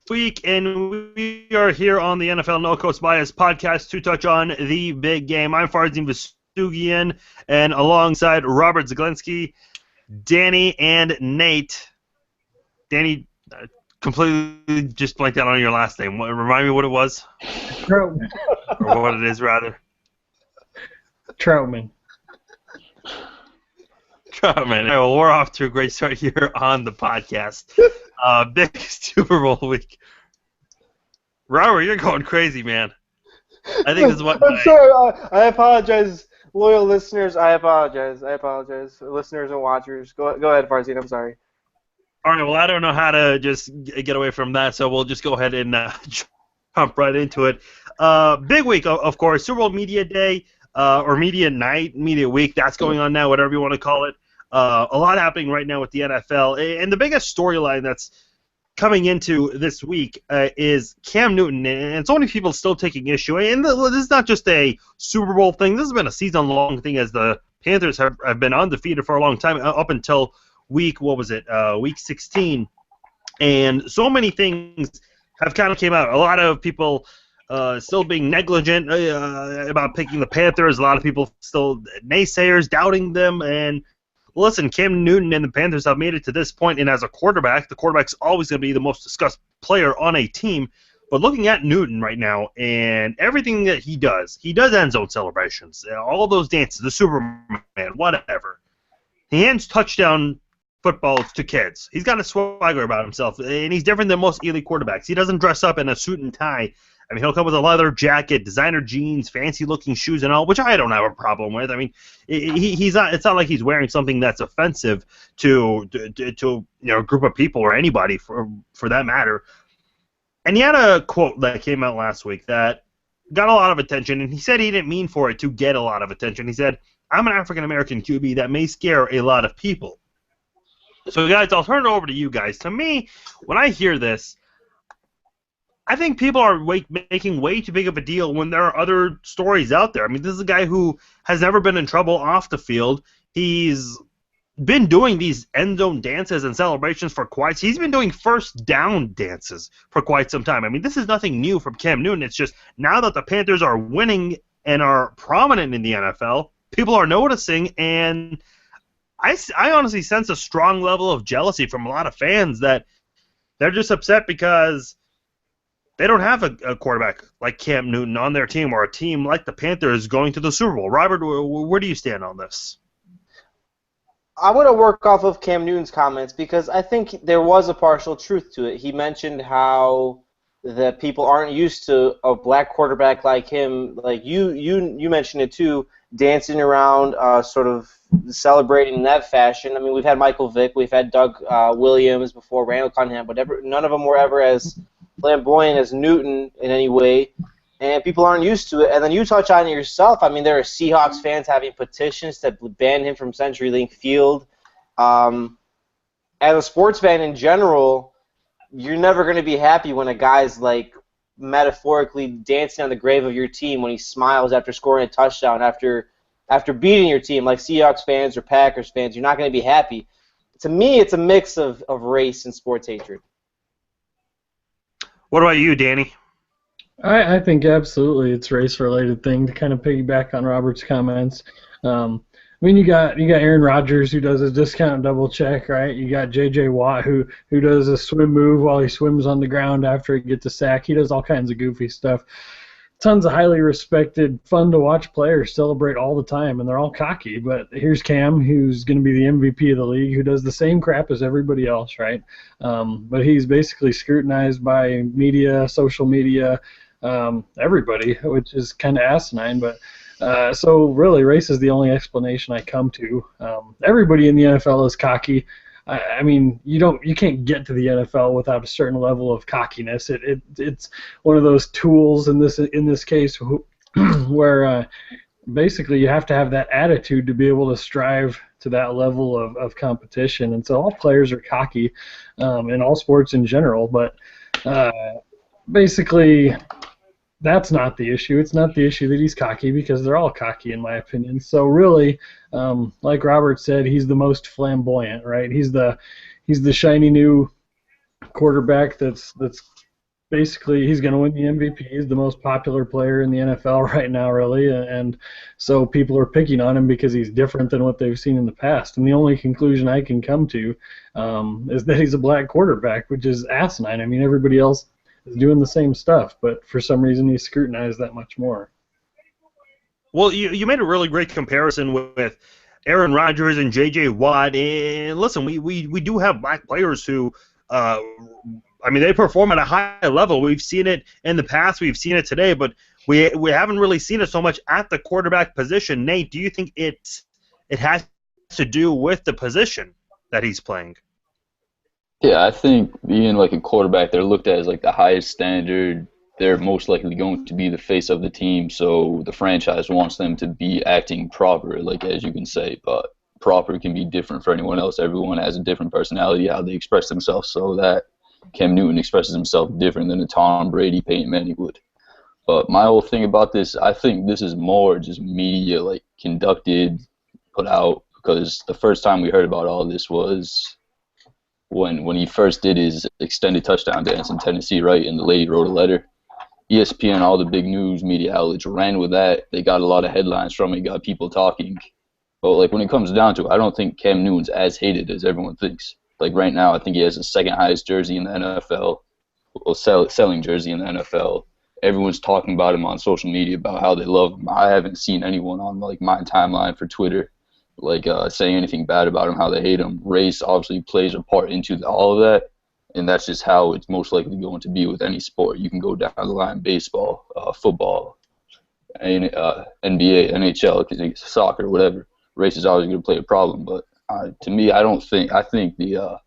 week, and we are here on the NFL No Coast Bias podcast to touch on the big game. I'm Farzin Vestugian, and alongside Robert Zaglinski, Danny, and Nate. Danny, completely just blanked out on your last name. Remind me what it was? Troutman. Or what it is, rather. Troutman. Troutman. All right, well, we're off to a great start here on the podcast. Big Super Bowl week. Robert, you're going crazy, man. I think this is what. I'm sorry. I apologize, loyal listeners. I apologize, listeners and watchers. Go ahead, Farzine. I'm sorry. All right. Well, I don't know how to just get away from that, so we'll just go ahead and jump right into it. Big week, of course. Super Bowl Media Day or Media Night, Media Week. That's going on now, whatever you want to call it. A lot happening right now with the NFL, and the biggest storyline that's coming into this week is Cam Newton, and so many people still taking issue. And this is not just a Super Bowl thing. This has been a season-long thing, as the Panthers have been undefeated for a long time, up until week 16. And so many things have kind of came out. A lot of people still being negligent about picking the Panthers. A lot of people still naysayers, doubting them, and listen, Cam Newton and the Panthers have made it to this point, and as a quarterback, the quarterback's always going to be the most discussed player on a team. But looking at Newton right now and everything that he does end zone celebrations, all those dances, the Superman, whatever. He hands touchdown footballs to kids. He's got a swagger about himself, and he's different than most elite quarterbacks. He doesn't dress up in a suit and tie. I mean, he'll come with a leather jacket, designer jeans, fancy-looking shoes, and all, which I don't have a problem with. I mean, he's not. It's not like he's wearing something that's offensive to a group of people or anybody for that matter. And he had a quote that came out last week that got a lot of attention, and he said he didn't mean for it to get a lot of attention. He said, "I'm an African-American QB that may scare a lot of people." So, guys, I'll turn it over to you guys. To me, when I hear this, I think people are making way too big of a deal when there are other stories out there. I mean, this is a guy who has never been in trouble off the field. He's been doing these end zone dances and celebrations for he's been doing first down dances for quite some time. I mean, this is nothing new from Cam Newton. It's just now that the Panthers are winning and are prominent in the NFL, people are noticing, and I honestly sense a strong level of jealousy from a lot of fans that they're just upset because they don't have a quarterback like Cam Newton on their team, or a team like the Panthers going to the Super Bowl. Robert, where do you stand on this? I want to work off of Cam Newton's comments because I think there was a partial truth to it. He mentioned how the people aren't used to a black quarterback like him. Like you mentioned it too, dancing around, sort of celebrating in that fashion. I mean, we've had Michael Vick, we've had Doug Williams before, Randall Cunningham, but none of them were ever as flamboyant as Newton in any way, and people aren't used to it. And then you touch on it yourself. I mean, there are Seahawks fans having petitions to ban him from CenturyLink Field. As a sports fan in general, you're never going to be happy when a guy's like metaphorically dancing on the grave of your team when he smiles after scoring a touchdown, after beating your team, like Seahawks fans or Packers fans. You're not going to be happy. To me, it's a mix of race and sports hatred. What about you, Danny? I think absolutely it's a race-related thing. To kind of piggyback on Robert's comments. I mean, you got Aaron Rodgers who does a discount double check, right? You got J.J. Watt who does a swim move while he swims on the ground after he gets a sack. He does all kinds of goofy stuff. Tons of highly respected, fun-to-watch players celebrate all the time, and they're all cocky. But here's Cam, who's going to be the MVP of the league, who does the same crap as everybody else, right? But he's basically scrutinized by media, social media, everybody, which is kind of asinine. But so really, race is the only explanation I come to. Everybody in the NFL is cocky. I mean, you can't get to the NFL without a certain level of cockiness. It's one of those tools in this case where basically you have to have that attitude to be able to strive to that level of competition. And so all players are cocky in all sports in general, but basically that's not the issue. It's not the issue that he's cocky, because they're all cocky in my opinion. So really, like Robert said, he's the most flamboyant, right? He's the shiny new quarterback that's basically he's going to win the MVP. He's the most popular player in the NFL right now, really, and so people are picking on him because he's different than what they've seen in the past. And the only conclusion I can come to is that he's a black quarterback, which is asinine. I mean, everybody else is doing the same stuff, but for some reason he's scrutinized that much more. Well, you made a really great comparison with Aaron Rodgers and J.J. Watt. And listen, we do have black players who, they perform at a high level. We've seen it in the past. We've seen it today, but we haven't really seen it so much at the quarterback position. Nate, do you think it has to do with the position that he's playing? Yeah, I think being like a quarterback, they're looked at as like the highest standard. They're most likely going to be the face of the team, so the franchise wants them to be acting proper, like as you can say, but proper can be different for anyone else. Everyone has a different personality, how they express themselves, so that Cam Newton expresses himself different than a Tom Brady, Peyton Manning would. But my whole thing about this, I think this is more just media, like conducted, put out, because the first time we heard about all this was when he first did his extended touchdown dance in Tennessee, right, and the lady wrote a letter. ESPN, all the big news media outlets ran with that. They got a lot of headlines from it, got people talking. But like when it comes down to it, I don't think Cam Newton's as hated as everyone thinks. Like right now, I think he has the second highest jersey in the NFL, selling jersey in the NFL. Everyone's talking about him on social media about how they love him. I haven't seen anyone on like my timeline for Twitter like saying anything bad about him, how they hate him. Race obviously plays a part into all of that. And that's just how it's most likely going to be with any sport. You can go down the line, baseball, football, NBA, NHL, soccer, whatever. Race is always going to play a problem. But to me, I think the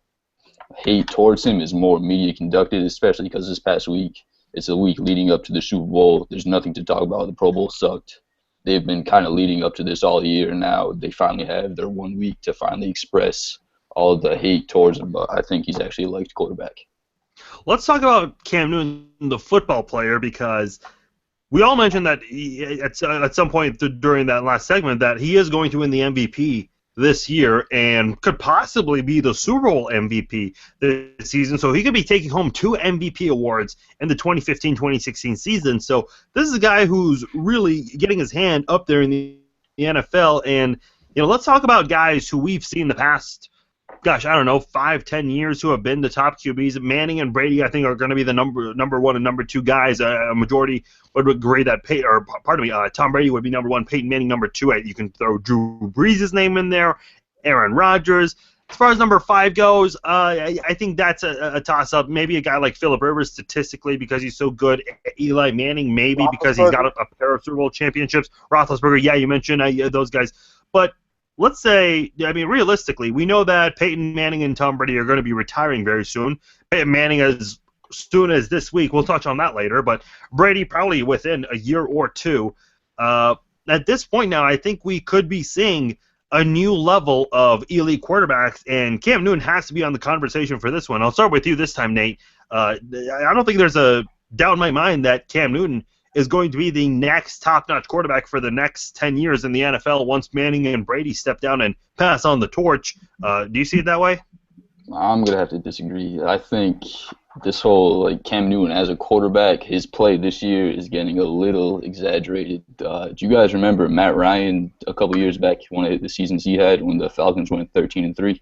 hate towards him is more media conducted, especially because this past week, it's a week leading up to the Super Bowl. There's nothing to talk about. The Pro Bowl sucked. They've been kind of leading up to this all year, and now they finally have their 1 week to finally express all the hate towards him, but I think he's actually a liked quarterback. Let's talk about Cam Newton, the football player, because we all mentioned that at some point during that last segment that he is going to win the MVP this year and could possibly be the Super Bowl MVP this season. So he could be taking home 2 MVP awards in the 2015-2016 season. So this is a guy who's really getting his hand up there in the NFL. And let's talk about guys who we've seen in the past. Gosh, I don't know, 5-10 years who have been the top QBs. Manning and Brady, I think, are going to be the number 1 and number 2 guys. A majority would agree that Tom Brady would be number 1, Peyton Manning number 2. You can throw Drew Brees' name in there, Aaron Rodgers. As far as number 5 goes, I think that's a toss-up. Maybe a guy like Phillip Rivers statistically because he's so good. Eli Manning maybe because he's got a pair of Super Bowl championships. Roethlisberger, yeah, you mentioned those guys. But let's say, realistically, we know that Peyton Manning and Tom Brady are going to be retiring very soon. Peyton Manning as soon as this week. We'll touch on that later. But Brady probably within a year or two. At this point now, I think we could be seeing a new level of elite quarterbacks, and Cam Newton has to be on the conversation for this one. I'll start with you this time, Nate. I don't think there's a doubt in my mind that Cam Newton is going to be the next top-notch quarterback for the next 10 years in the NFL once Manning and Brady step down and pass on the torch. Do you see it that way? I'm going to have to disagree. I think this whole Cam Newton as a quarterback, his play this year is getting a little exaggerated. Do you guys remember Matt Ryan a couple years back, one of the seasons he had when the Falcons went 13-3?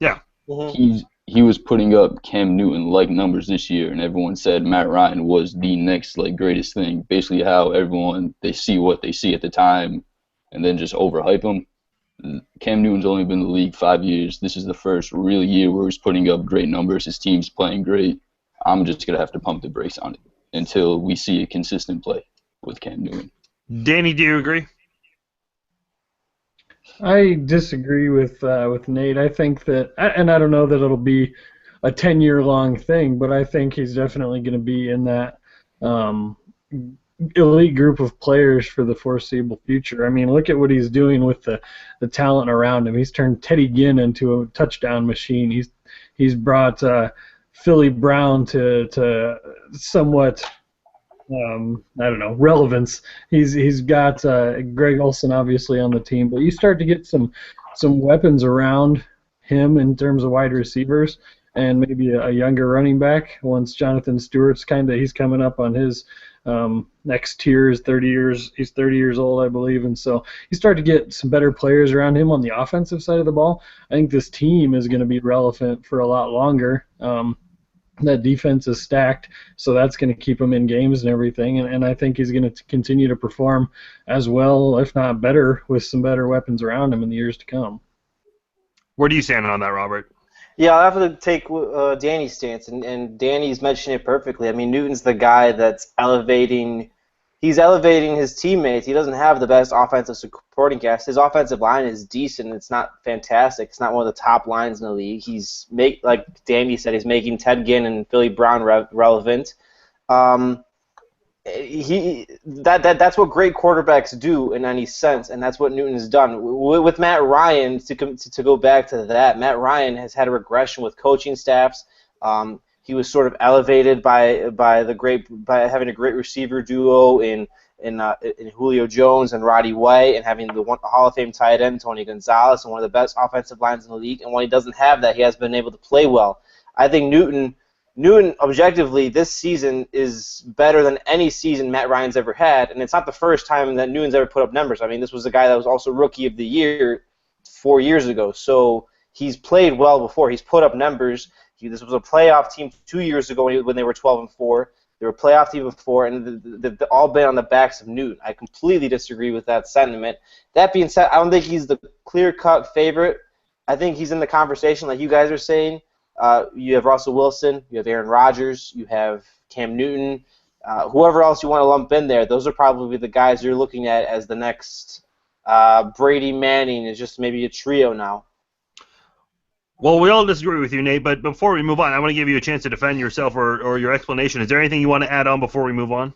Yeah. Mm-hmm. He was putting up Cam Newton-like numbers this year, and everyone said Matt Ryan was the next greatest thing. Basically how everyone, they see what they see at the time and then just overhype him. Cam Newton's only been in the league 5 years. This is the first real year where he's putting up great numbers. His team's playing great. I'm just going to have to pump the brakes on it until we see a consistent play with Cam Newton. Danny, do you agree? I disagree with Nate. I think that, and I don't know that it'll be a 10-year-long thing, but I think he's definitely going to be in that elite group of players for the foreseeable future. I mean, look at what he's doing with the talent around him. He's turned Teddy Ginn into a touchdown machine. He's brought Philly Brown to somewhat relevance. He's got Greg Olsen obviously on the team, but you start to get some weapons around him in terms of wide receivers, and maybe a younger running back. Once Jonathan Stewart's he's coming up on his next tier is 30 years. He's 30 years old, I believe, and so you start to get some better players around him on the offensive side of the ball. I think this team is going to be relevant for a lot longer. That defense is stacked, so that's going to keep him in games and everything, and I think he's going to continue to perform as well, if not better, with some better weapons around him in the years to come. Where do you stand on that, Robert? Yeah, I'll have to take Danny's stance, and Danny's mentioned it perfectly. I mean, Newton's the guy that's elevating his teammates. He doesn't have the best offensive supporting cast. His offensive line is decent. It's not fantastic. It's not one of the top lines in the league. Like Danny said, he's making Ted Ginn and Philly Brown relevant. That's what great quarterbacks do in any sense, and that's what Newton's done. With Matt Ryan, to go back to that, Matt Ryan has had a regression with coaching staffs. He was sort of elevated by having a great receiver duo in Julio Jones and Roddy White, and having the Hall of Fame tight end Tony Gonzalez, and one of the best offensive lines in the league. And when he doesn't have that, he has been able to play well. I think Newton, objectively, this season is better than any season Matt Ryan's ever had, and it's not the first time that Newton's ever put up numbers. I mean, this was a guy that was also Rookie of the Year 4 years ago, so he's played well before. He's put up numbers. This was a playoff team 2 years ago when they were 12-4. They were a playoff team before, and they've all been on the backs of Newton. I completely disagree with that sentiment. That being said, I don't think he's the clear-cut favorite. I think he's in the conversation, like you guys are saying. You have Russell Wilson, you have Aaron Rodgers, you have Cam Newton, whoever else you want to lump in there. Those are probably the guys you're looking at as the next Brady Manning is just maybe a trio now. Well, we all disagree with you, Nate, but before we move on, I want to give you a chance to defend yourself or your explanation. Is there anything you want to add on before we move on?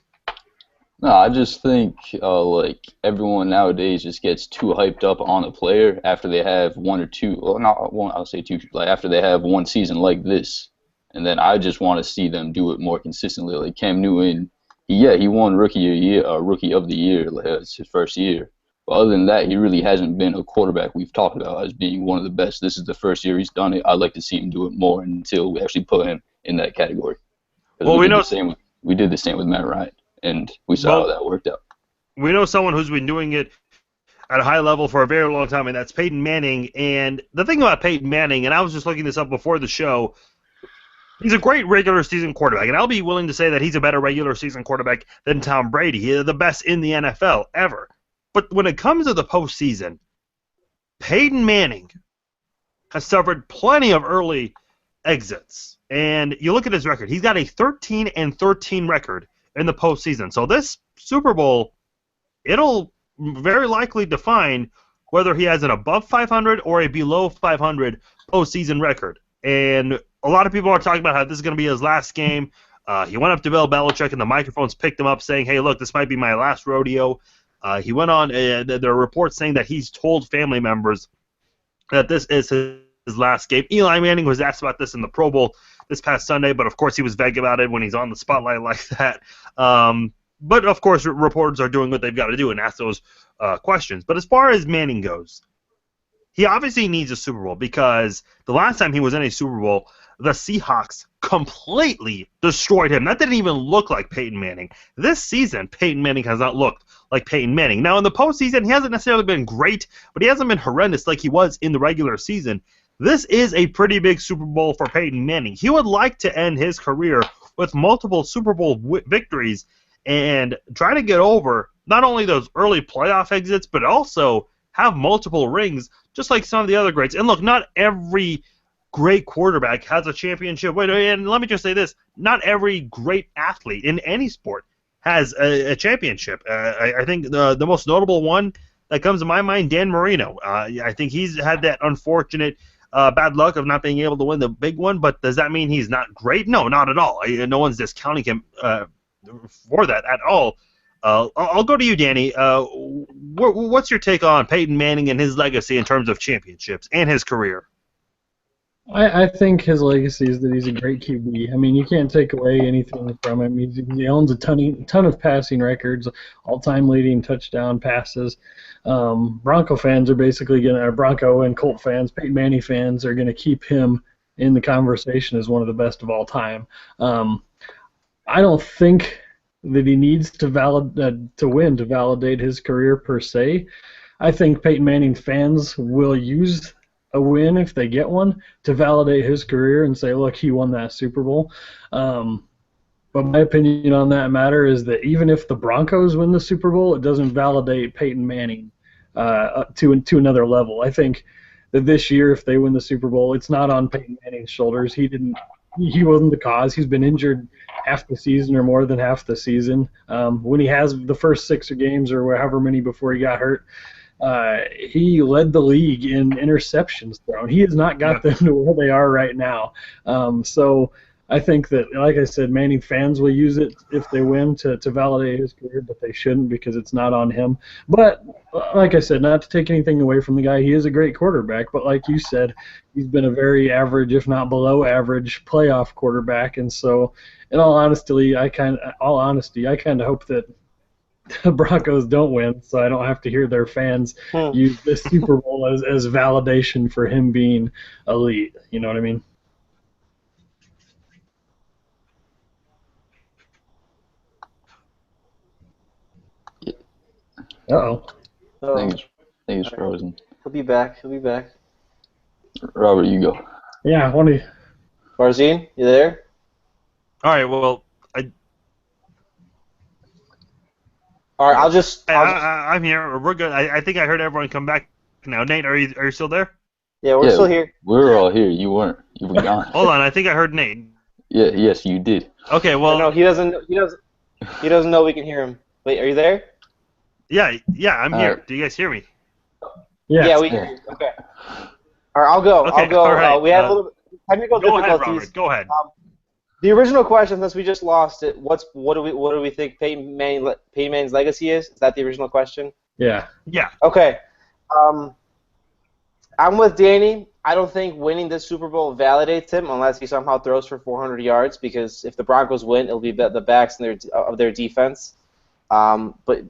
No, I just think like everyone nowadays just gets too hyped up on a player after they have one or two. Well, not one. I'll say two. Like after they have one season like this, and then I just want to see them do it more consistently. Like Cam Newton, he won Rookie of the Year. Like, it's his first year. But other than that, he really hasn't been a quarterback we've talked about as being one of the best. This is the first year he's done it. I'd like to see him do it more until we actually put him in that category. Well, we did the same with Matt Ryan. And we saw how that worked out. We know someone who's been doing it at a high level for a very long time, and that's Peyton Manning. And the thing about Peyton Manning, and I was just looking this up before the show, he's a great regular season quarterback, and I'll be willing to say that he's a better regular season quarterback than Tom Brady. He's the best in the NFL ever. But when it comes to the postseason, Peyton Manning has suffered plenty of early exits. And you look at his record. He's got a 13-13 record in the postseason. So this Super Bowl, it'll very likely define whether he has an above 500 or a below 500 postseason record. And a lot of people are talking about how this is going to be his last game. He went up to Bill Belichick, and the microphones picked him up saying, hey, look, this might be my last rodeo. He went on, there are reports saying that he's told family members that this is his last game. Eli Manning was asked about this in the Pro Bowl this past Sunday, but of course he was vague about it when he's on the spotlight like that. But of course reporters are doing what they've got to do and ask those questions. But as far as Manning goes, he obviously needs a Super Bowl because the last time he was in a Super Bowl, the Seahawks completely destroyed him. That didn't even look like Peyton Manning. This season, Peyton Manning has not looked like Peyton Manning. Now, in the postseason, he hasn't necessarily been great, but he hasn't been horrendous like he was in the regular season. This is a pretty big Super Bowl for Peyton Manning. He would like to end his career with multiple Super Bowl victories and try to get over not only those early playoff exits, but also have multiple rings, just like some of the other greats. And look, not every great quarterback has a championship. And let me just say this, not every great athlete in any sport has a championship. I think the most notable one that comes to my mind, Dan Marino. I think he's had that unfortunate bad luck of not being able to win the big one, but does that mean he's not great? No, not at all. No one's discounting him for that at all. I'll go to you, Danny. What's your take on Peyton Manning and his legacy in terms of championships and his career? I think his legacy is that he's a great QB. I mean, you can't take away anything from him. He owns a ton of passing records, all-time leading touchdown passes. Bronco fans are basically going to, Bronco and Colt fans, Peyton Manning fans are going to keep him in the conversation as one of the best of all time. I don't think that he needs to win to validate his career per se. I think Peyton Manning fans will use a win if they get one to validate his career and say, look, he won that Super Bowl. But my opinion on that matter is that even if the Broncos win the Super Bowl, it doesn't validate Peyton Manning to another level. I think that this year, if they win the Super Bowl, it's not on Peyton Manning's shoulders. He wasn't the cause. He's been injured half the season or more than half the season. When he has the first 6 games or however many before he got hurt, he led the league in interceptions thrown. He has not got them to where they are right now. So I think that, like I said, Manning fans will use it if they win to validate his career, but they shouldn't because it's not on him. But like I said, not to take anything away from the guy, he is a great quarterback. But like you said, he's been a very average, if not below average, playoff quarterback. And so, in all honesty, I kind of hope that the Broncos don't win, so I don't have to hear their fans use this Super Bowl as validation for him being elite. You know what I mean? Uh-oh. I think it's frozen. He'll be back. Robert, you go. Yeah, Barzine, you there? All right. Well, All right, I'm here. We're good. I think I heard everyone come back now. Nate, are you still there? Yeah, we're still here. We're all here. You weren't. You were gone. Hold on. I think I heard Nate. Yeah. Yes, you did. Okay. Well. No, he doesn't know we can hear him. Wait, are you there? Yeah. I'm here. Do you guys hear me? Yeah, we hear you. Okay. All right, I'll go. Okay, all right. We had a little technical difficulties. Go ahead, Robert. Go ahead. The original question, since we just lost it, what do we think Peyton Manning's legacy is? Is that the original question? Yeah. Yeah. Okay. I'm with Danny. I don't think winning this Super Bowl validates him unless he somehow throws for 400 yards. Because if the Broncos win, it'll be the backs of their defense. But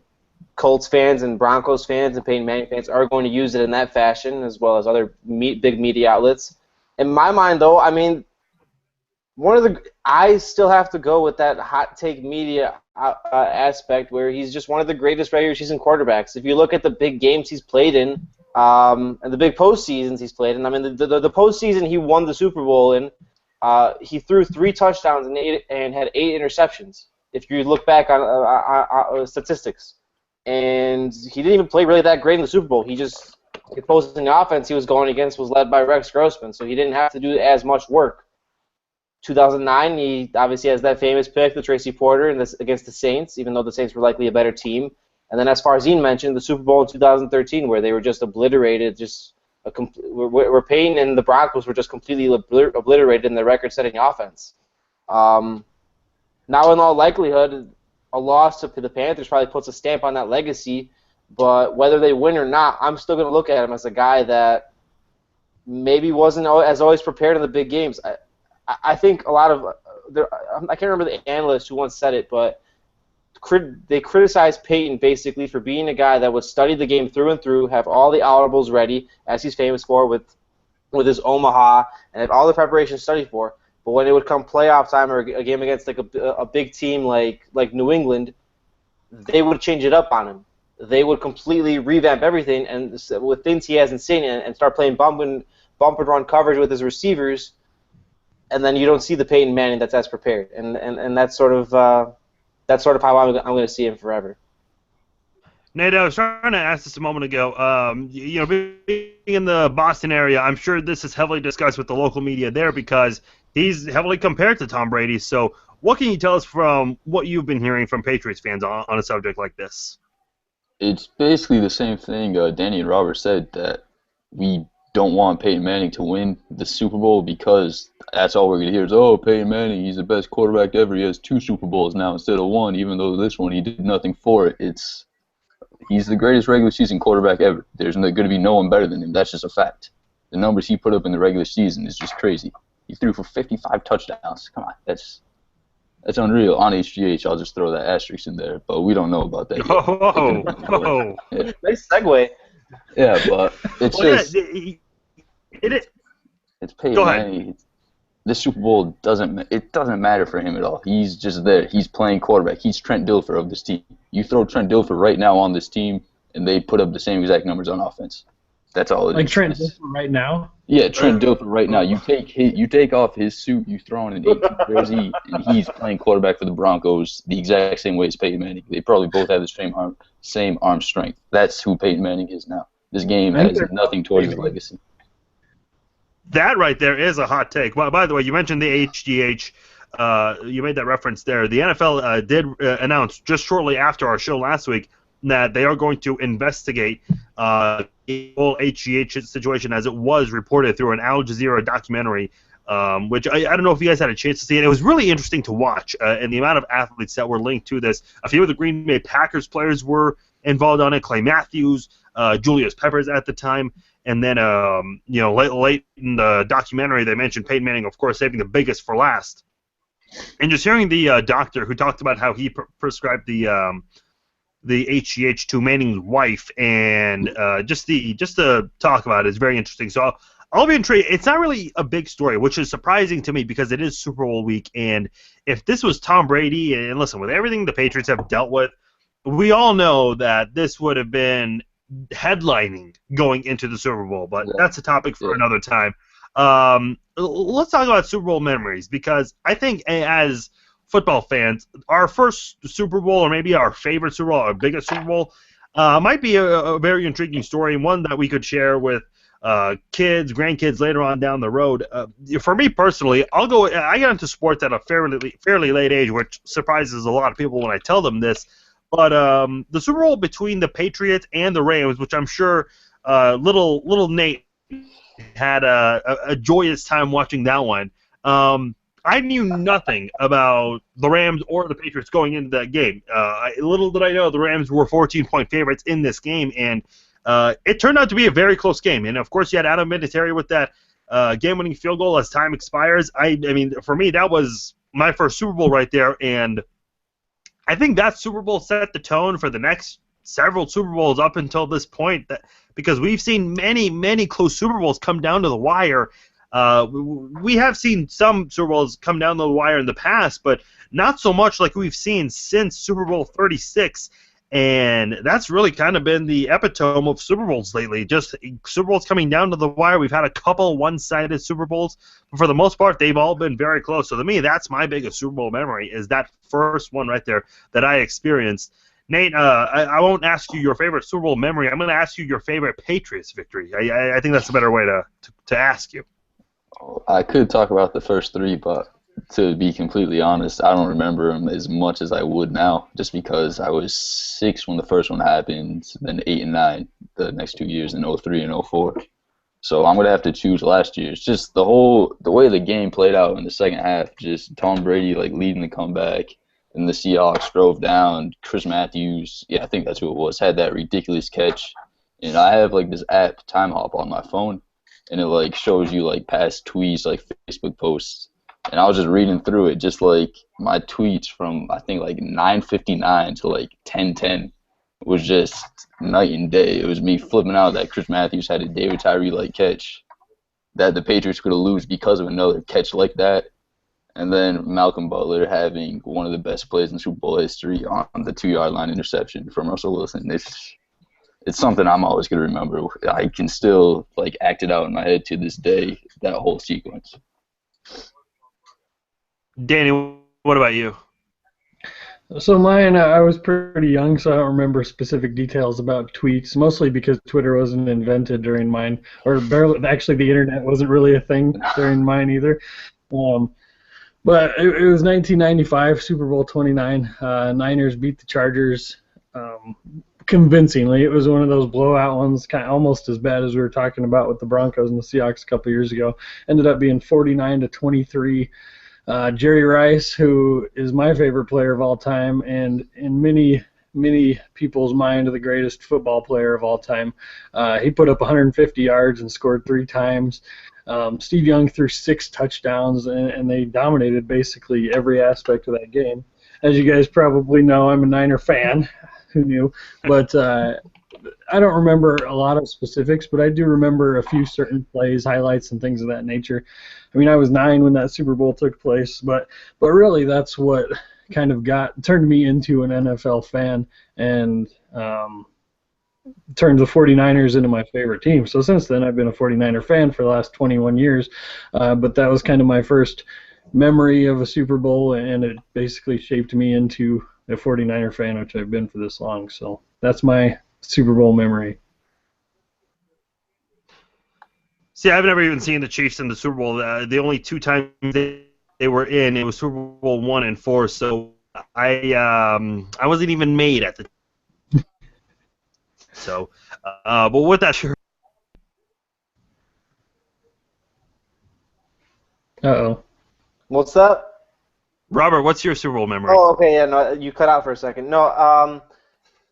Colts fans and Broncos fans and Peyton Manning fans are going to use it in that fashion, as well as other big media outlets. In my mind, though, I mean, I still have to go with that hot take media aspect where he's just one of the greatest regular season quarterbacks. If you look at the big games he's played in and the big postseasons he's played in, I mean, the postseason he won the Super Bowl in, he threw 3 touchdowns and had 8 interceptions. If you look back on statistics. And he didn't even play really that great in the Super Bowl. The opposing offense he was going against was led by Rex Grossman, so he didn't have to do as much work. 2009, he obviously has that famous pick, the Tracy Porter, against the Saints, even though the Saints were likely a better team. And then, as Farzine mentioned, the Super Bowl in 2013, where they were just obliterated, where Peyton and the Broncos were just completely obliterated in their record-setting offense. Now, in all likelihood, a loss to the Panthers probably puts a stamp on that legacy, but whether they win or not, I'm still going to look at him as a guy that maybe wasn't as always prepared in the big games. I think a lot of I can't remember the analyst who once said it, but they criticized Peyton basically for being a guy that would study the game through and through, have all the audibles ready, as he's famous for with his Omaha, and have all the preparation studied for. But when it would come playoff time or a game against like a big team like New England, they would change it up on him. They would completely revamp everything and with things he hasn't seen and start playing bump and run coverage with his receivers, and then you don't see the Peyton Manning that's as prepared. And that's sort of how I'm going to see him forever. Nate, I was trying to ask this a moment ago. Being in the Boston area, I'm sure this is heavily discussed with the local media there because he's heavily compared to Tom Brady. So what can you tell us from what you've been hearing from Patriots fans on a subject like this? It's basically the same thing Danny and Robert said, that we don't want Peyton Manning to win the Super Bowl because that's all we're going to hear is, oh, Peyton Manning, he's the best quarterback ever. He has 2 Super Bowls now instead of 1, even though this one he did nothing for it. He's the greatest regular season quarterback ever. There's going to be no one better than him. That's just a fact. The numbers he put up in the regular season is just crazy. He threw for 55 touchdowns. Come on, that's unreal. On HGH, I'll just throw that asterisk in there, but we don't know about that yet. Whoa. Yeah. Nice segue. Yeah, but it's Well, just... it is. It's Peyton Go ahead. Manning. this Super Bowl doesn't matter for him at all. He's just there. He's playing quarterback. He's Trent Dilfer of this team. You throw Trent Dilfer right now on this team, and they put up the same exact numbers on offense. That's all it is. Like Trent Dilfer right now? Yeah, Trent Dilfer right now. You take off his suit, you throw on an 18 jersey, and he's playing quarterback for the Broncos the exact same way as Peyton Manning. They probably both have the same arm strength. That's who Peyton Manning is now. This game has nothing towards his legacy. That right there is a hot take. Well, by the way, you mentioned the HGH. You made that reference there. The NFL did announce just shortly after our show last week that they are going to investigate the whole HGH situation as it was reported through an Al Jazeera documentary, which I don't know if you guys had a chance to see it. It was really interesting to watch, and the amount of athletes that were linked to this. A few of the Green Bay Packers players were involved on it. Clay Matthews, Julius Peppers at the time. And then, late in the documentary, they mentioned Peyton Manning, of course, saving the biggest for last. And just hearing the doctor who talked about how he prescribed the HGH to Manning's wife, and just to talk about it is very interesting. So I'll be intrigued. It's not really a big story, which is surprising to me because it is Super Bowl week. And if this was Tom Brady, and listen, with everything the Patriots have dealt with, we all know that this would have been headlining going into the Super Bowl, but that's a topic for another time. Let's talk about Super Bowl memories, because I think as football fans, our first Super Bowl, or maybe our favorite Super Bowl, our biggest Super Bowl, might be a very intriguing story, and one that we could share with kids, grandkids later on down the road. For me personally, I got into sports at a fairly late age, which surprises a lot of people when I tell them this. But the Super Bowl between the Patriots and the Rams, which I'm sure little Nate had a joyous time watching that one. I knew nothing about the Rams or the Patriots going into that game. Little did I know the Rams were 14-point favorites in this game, and it turned out to be a very close game. And, of course, you had Adam Vinatieri with that game-winning field goal as time expires. I mean, for me, that was my first Super Bowl right there, and I think that Super Bowl set the tone for the next several Super Bowls up until this point, because we've seen many close Super Bowls come down to the wire. We have seen some Super Bowls come down to the wire in the past, but not so much like we've seen since Super Bowl 36, and that's really kind of been the epitome of Super Bowls lately. Just Super Bowls coming down to the wire. We've had a couple one-sided Super Bowls, but for the most part, they've all been very close. So to me, that's my biggest Super Bowl memory, is that first one right there that I experienced. Nate, I won't ask you your favorite Super Bowl memory. I'm going to ask you your favorite Patriots victory. I think that's a better way to ask you. I could talk about the first three, but to be completely honest, I don't remember them as much as I would now, just because I was 6 when the first one happened, then 8 and 9 the next 2 years in 03 and 04. So I'm going to have to choose last year's. Just the way the game played out in the second half, just Tom Brady leading the comeback, and the Seahawks drove down. Chris Matthews, I think that's who it was, had that ridiculous catch. And I have this app, Time Hop, on my phone, and it shows you past tweets, Facebook posts. And I was just reading through it, just my tweets from I think 9:59 to 10:10 was just night and day. It was me flipping out that Chris Matthews had a David Tyree catch that the Patriots could have lost because of another catch like that, and then Malcolm Butler having one of the best plays in Super Bowl history on the 2-yard line interception from Russell Wilson. It's something I'm always going to remember. I can still act it out in my head to this day, that whole sequence. Danny, what about you? So mine, I was pretty young, so I don't remember specific details about tweets, mostly because Twitter wasn't invented during mine, or barely. Actually, the internet wasn't really a thing during mine either. But it was 1995, Super Bowl 29. Niners beat the Chargers convincingly. It was one of those blowout ones, kind of almost as bad as we were talking about with the Broncos and the Seahawks a couple years ago. Ended up being 49-23. Jerry Rice, who is my favorite player of all time, and in many people's mind, the greatest football player of all time. He put up 150 yards and scored 3 times. Steve Young threw 6 touchdowns, and they dominated basically every aspect of that game. As you guys probably know, I'm a Niner fan. Who knew? But I don't remember a lot of specifics, but I do remember a few certain plays, highlights, and things of that nature. I mean, I was 9 when that Super Bowl took place, but really that's what kind of turned me into an NFL fan and turned the 49ers into my favorite team. So since then, I've been a 49er fan for the last 21 years, but that was kind of my first memory of a Super Bowl, and it basically shaped me into a 49er fan, which I've been for this long. So that's my Super Bowl memory. See, I've never even seen the Chiefs in the Super Bowl. The only 2 times they were in, it was Super Bowl 1 and 4. So I wasn't even made at the time. So, but with that, sure. Uh-oh. What's that? Robert, what's your Super Bowl memory? Oh, okay, yeah, no, you cut out for a second. No,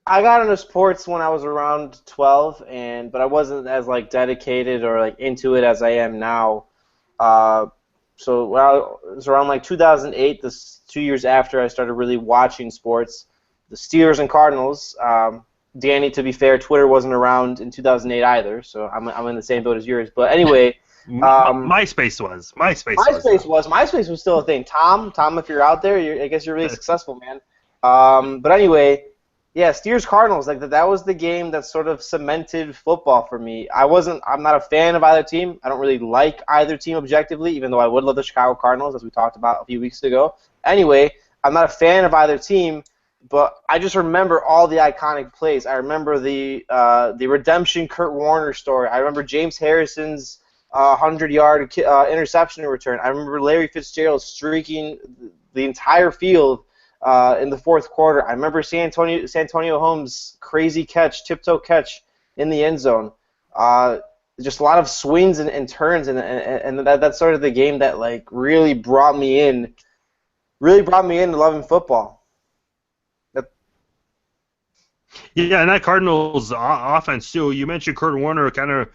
I got into sports when I was around 12, but I wasn't as like dedicated or like into it as I am now. So when it was around like 2008, 2 years after I started really watching sports, the Steelers and Cardinals. Danny, to be fair, Twitter wasn't around in 2008 either, so I'm in the same boat as yours. But anyway. MySpace was. MySpace was still a thing. Tom, if you're out there, I guess you're really successful, man. But anyway, yeah, Steelers Cardinals, like that was the game that sort of cemented football for me. I'm not a fan of either team. I don't really like either team objectively, even though I would love the Chicago Cardinals, as we talked about a few weeks ago. Anyway, I'm not a fan of either team, but I just remember all the iconic plays. I remember the redemption Kurt Warner story. I remember James Harrison's 100-yard interception return. I remember Larry Fitzgerald streaking the entire field in the fourth quarter. I remember Santonio Holmes' crazy catch, tiptoe catch in the end zone. Just a lot of swings and turns, and that's sort of the game that like really brought me into loving football. Yeah, and that Cardinals offense too. You mentioned Kurt Warner kind of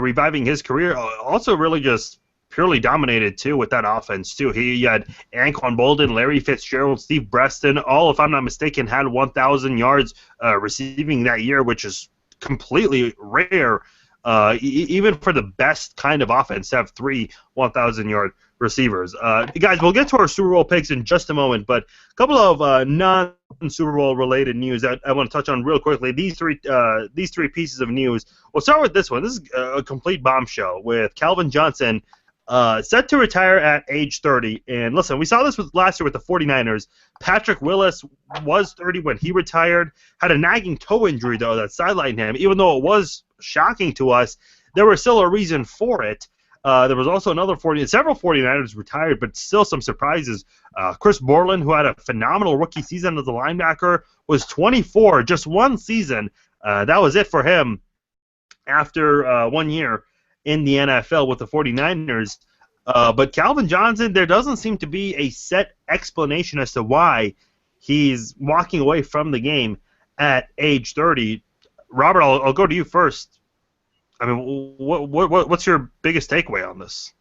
reviving his career. Also, really just purely dominated too with that offense too. He had Anquan Boldin, Larry Fitzgerald, Steve Breston. All, if I'm not mistaken, had 1,000 yards receiving that year, which is completely rare. Even for the best kind of offense to have 3 1,000-yard receivers. Guys, we'll get to our Super Bowl picks in just a moment, but a couple of non-Super Bowl related news that I want to touch on real quickly. These three pieces of news. We'll start with this one. This is a complete bombshell with Calvin Johnson set to retire at age 30. And listen, we saw this last year with the 49ers. Patrick Willis was 30 when he retired, had a nagging toe injury, though, that sidelined him. Even though it was shocking to us, there was still a reason for it. There was also several 49ers retired, but still some surprises. Chris Borland, who had a phenomenal rookie season as a linebacker, was 24, just one season. That was it for him after 1 year in the NFL with the 49ers. But Calvin Johnson, there doesn't seem to be a set explanation as to why he's walking away from the game at age 30. Robert, I'll go to you first. I mean, what's your biggest takeaway on this?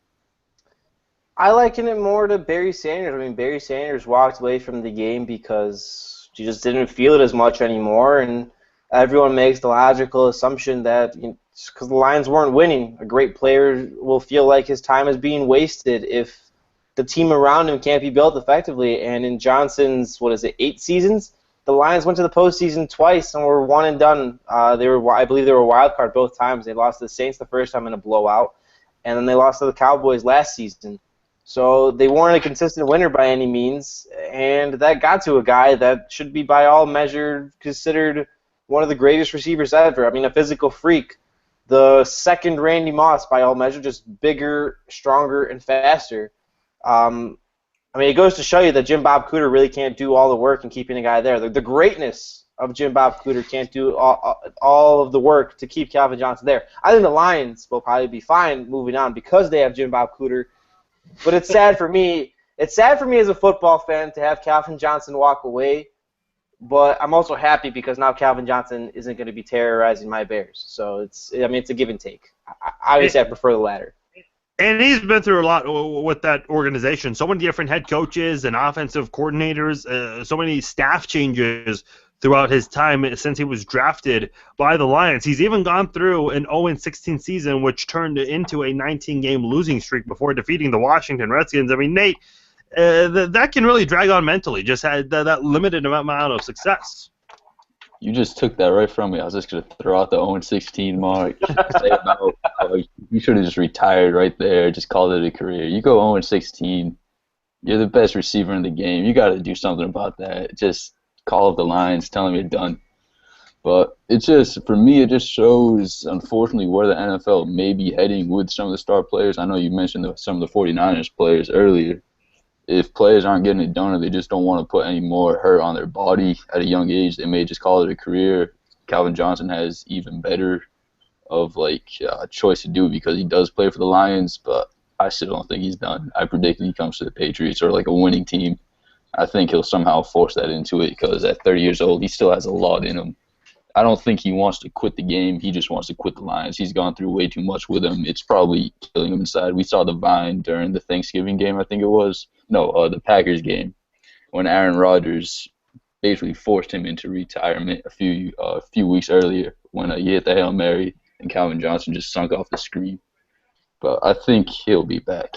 I liken it more to Barry Sanders. I mean, Barry Sanders walked away from the game because he just didn't feel it as much anymore, and everyone makes the logical assumption that because the Lions weren't winning, a great player will feel like his time is being wasted if the team around him can't be built effectively. And in Johnson's, 8 seasons? The Lions went to the postseason twice and were one and done. I believe they were a wild card both times. They lost to the Saints the first time in a blowout, and then they lost to the Cowboys last season. So they weren't a consistent winner by any means, and that got to a guy that should be by all measure considered one of the greatest receivers ever. I mean, a physical freak. The second Randy Moss by all measure, just bigger, stronger, and faster. I mean, it goes to show you that Jim Bob Cooter really can't do all the work in keeping a guy there. The greatness of Jim Bob Cooter can't do all of the work to keep Calvin Johnson there. I think the Lions will probably be fine moving on because they have Jim Bob Cooter. But it's sad for me. It's sad for me as a football fan to have Calvin Johnson walk away. But I'm also happy because now Calvin Johnson isn't going to be terrorizing my Bears. So it's a give and take. Obviously, I prefer the latter. And he's been through a lot with that organization. So many different head coaches and offensive coordinators, so many staff changes throughout his time since he was drafted by the Lions. He's even gone through an 0-16 season, which turned into a 19-game losing streak before defeating the Washington Redskins. I mean, Nate, that can really drag on mentally, just had that limited amount of success. You just took that right from me. I was just going to throw out the 0-16 mark. Say about, you should have just retired right there, just called it a career. You go 0-16, you're the best receiver in the game. You got to do something about that. Just call up the Lions, tell them you're done. But it just, for me, it just shows, unfortunately, where the NFL may be heading with some of the star players. I know you mentioned some of the 49ers players earlier. If players aren't getting it done or they just don't want to put any more hurt on their body at a young age, they may just call it a career. Calvin Johnson has even better of a choice to do because he does play for the Lions, but I still don't think he's done. I predict he comes to the Patriots or a winning team. I think he'll somehow force that into it because at 30 years old, he still has a lot in him. I don't think he wants to quit the game. He just wants to quit the Lions. He's gone through way too much with him. It's probably killing him inside. We saw the vine during the Thanksgiving game, I think it was. No, the Packers game, when Aaron Rodgers basically forced him into retirement a few weeks earlier when he hit the Hail Mary and Calvin Johnson just sunk off the screen. But I think he'll be back.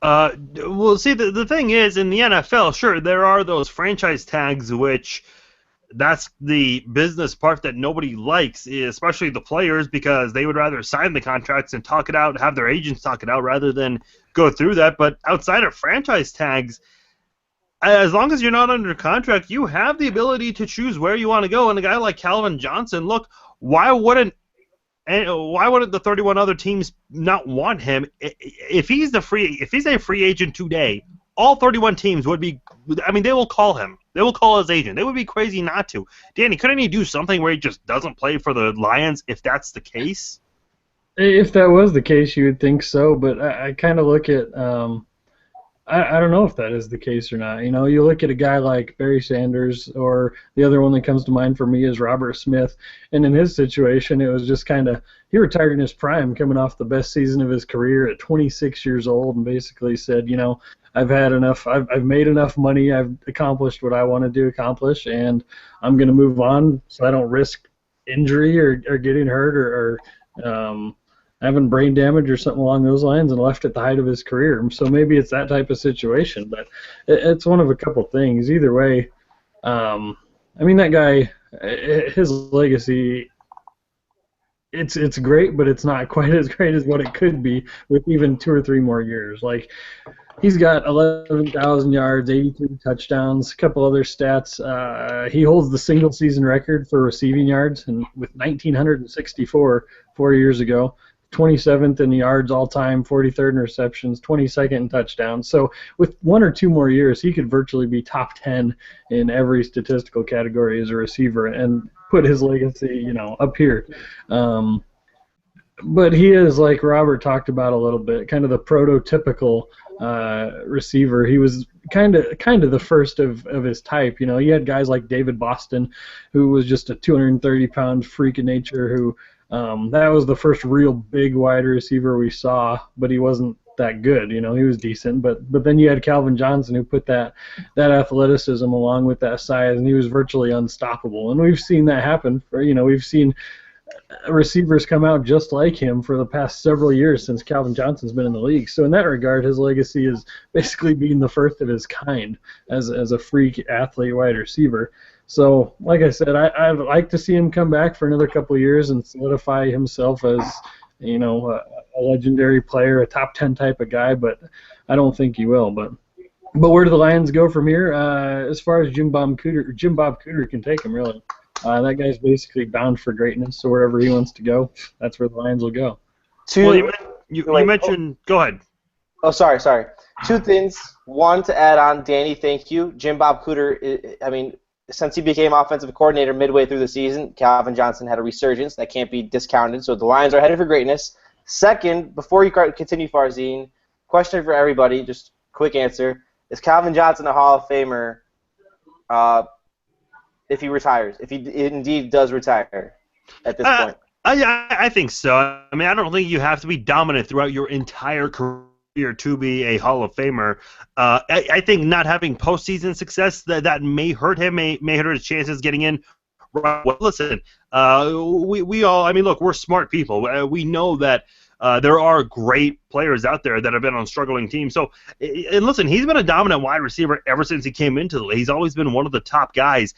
Well, see, the thing is, in the NFL, sure, there are those franchise tags, which that's the business part that nobody likes, especially the players, because they would rather sign the contracts and talk it out, have their agents talk it out, rather than go through that. But outside of franchise tags, as long as you're not under contract, you have the ability to choose where you want to go. And a guy like Calvin Johnson, look, why wouldn't the 31 other teams not want him? If he's a free agent today, all 31 teams would be. I mean, they will call him. They will call his agent. They would be crazy not to. Danny, couldn't he do something where he just doesn't play for the Lions if that's the case? If that was the case, you would think so. But I kind of look at. I don't know if that is the case or not. You know, you look at a guy like Barry Sanders, or the other one that comes to mind for me is Robert Smith, and in his situation, it was just kind of, he retired in his prime, coming off the best season of his career at 26 years old, and basically said, you know, I've had enough, I've made enough money, I've accomplished what I wanted to accomplish, and I'm going to move on so I don't risk injury or getting hurt or having brain damage or something along those lines, and left at the height of his career. So maybe it's that type of situation, but it's one of a couple things. Either way, I mean, that guy, his legacy, it's great, but it's not quite as great as what it could be with even 2 or 3 more years. Like, he's got 11,000 yards, 83 touchdowns, a couple other stats. He holds the single-season record for receiving yards, and with 1,964 4 years ago. 27th in yards all-time, 43rd in receptions, 22nd in touchdowns. So with 1 or 2 more years, he could virtually be top 10 in every statistical category as a receiver and put his legacy, you know, up here. But he is, like Robert talked about a little bit, kind of the prototypical receiver. He was kind of the first of his type. You know, you had guys like David Boston, who was just a 230-pound freak of nature who that was the first real big wide receiver we saw, but he wasn't that good. You know, he was decent, but then you had Calvin Johnson, who put that athleticism along with that size, and he was virtually unstoppable. And we've seen that happen. We've seen receivers come out just like him for the past several years since Calvin Johnson's been in the league. So in that regard, his legacy is basically being the first of his kind as a freak athlete wide receiver. So, like I said, I'd like to see him come back for another couple of years and solidify himself as, you know, a legendary player, a top 10 type of guy, but I don't think he will. But where do the Lions go from here? As far as Jim Bob Cooter can take him, really. That guy's basically bound for greatness, so wherever he wants to go, that's where the Lions will go. Well, you mentioned... Go ahead. Oh, sorry. 2 things. One, to add on, Danny, thank you. Jim Bob Cooter, I mean, since he became offensive coordinator midway through the season, Calvin Johnson had a resurgence. That can't be discounted, so the Lions are headed for greatness. Second, before you continue, Farzine, question for everybody, just quick answer. Is Calvin Johnson a Hall of Famer if he retires, if he indeed does retire at this point? I think so. I mean, I don't think you have to be dominant throughout your entire to be a Hall of Famer. I think not having postseason success that may hurt him, may hurt his chances getting in. Well, listen, we all. I mean, look, we're smart people. We know that. There are great players out there that have been on struggling teams. So, and listen, he's been a dominant wide receiver ever since he came into the league. He's always been one of the top guys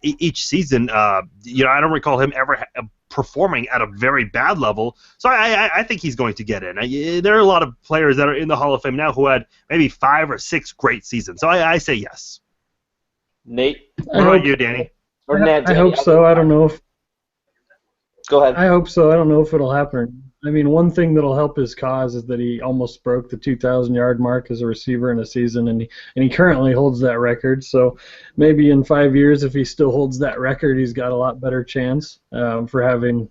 each season. I don't recall him ever performing at a very bad level. So I think he's going to get in. There are a lot of players that are in the Hall of Fame now who had maybe 5 or 6 great seasons. So I say yes. Nate? What about you, Danny? Or Ned, I hope so. I don't know if. Go ahead. I hope so. I don't know if it'll happen. I mean, one thing that'll help his cause is that he almost broke the 2,000-yard mark as a receiver in a season, and he currently holds that record. So maybe in 5 years, if he still holds that record, he's got a lot better chance for having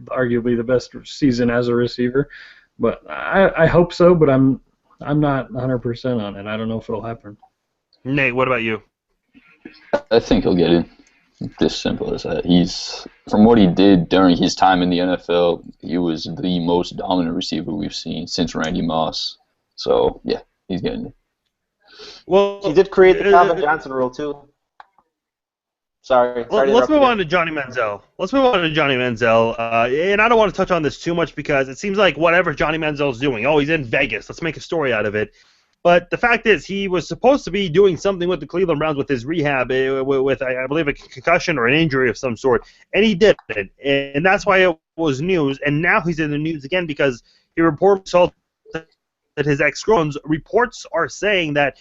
arguably the best season as a receiver. But I hope so, but I'm not 100% on it. I don't know if it'll happen. Nate, what about you? I think he'll get in. This simple as that. From what he did during his time in the NFL, he was the most dominant receiver we've seen since Randy Moss. So yeah, he's getting it. Well, he did create the Calvin Johnson rule too. Sorry let's move on to Johnny Manziel. And I don't want to touch on this too much because it seems like whatever Johnny Manziel's doing, he's in Vegas. Let's make a story out of it. But the fact is, he was supposed to be doing something with the Cleveland Browns with his rehab, with I believe a concussion or an injury of some sort, and he didn't. And that's why it was news. And now he's in the news again because he reports that his ex-girlfriend's reports are saying that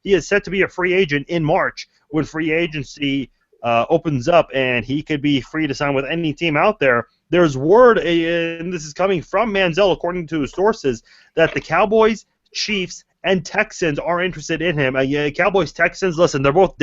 he is set to be a free agent in March when free agency opens up, and he could be free to sign with any team out there. There's word, and this is coming from Manziel, according to his sources, that the Cowboys, Chiefs, and Texans are interested in him. Cowboys, Texans, listen, they're both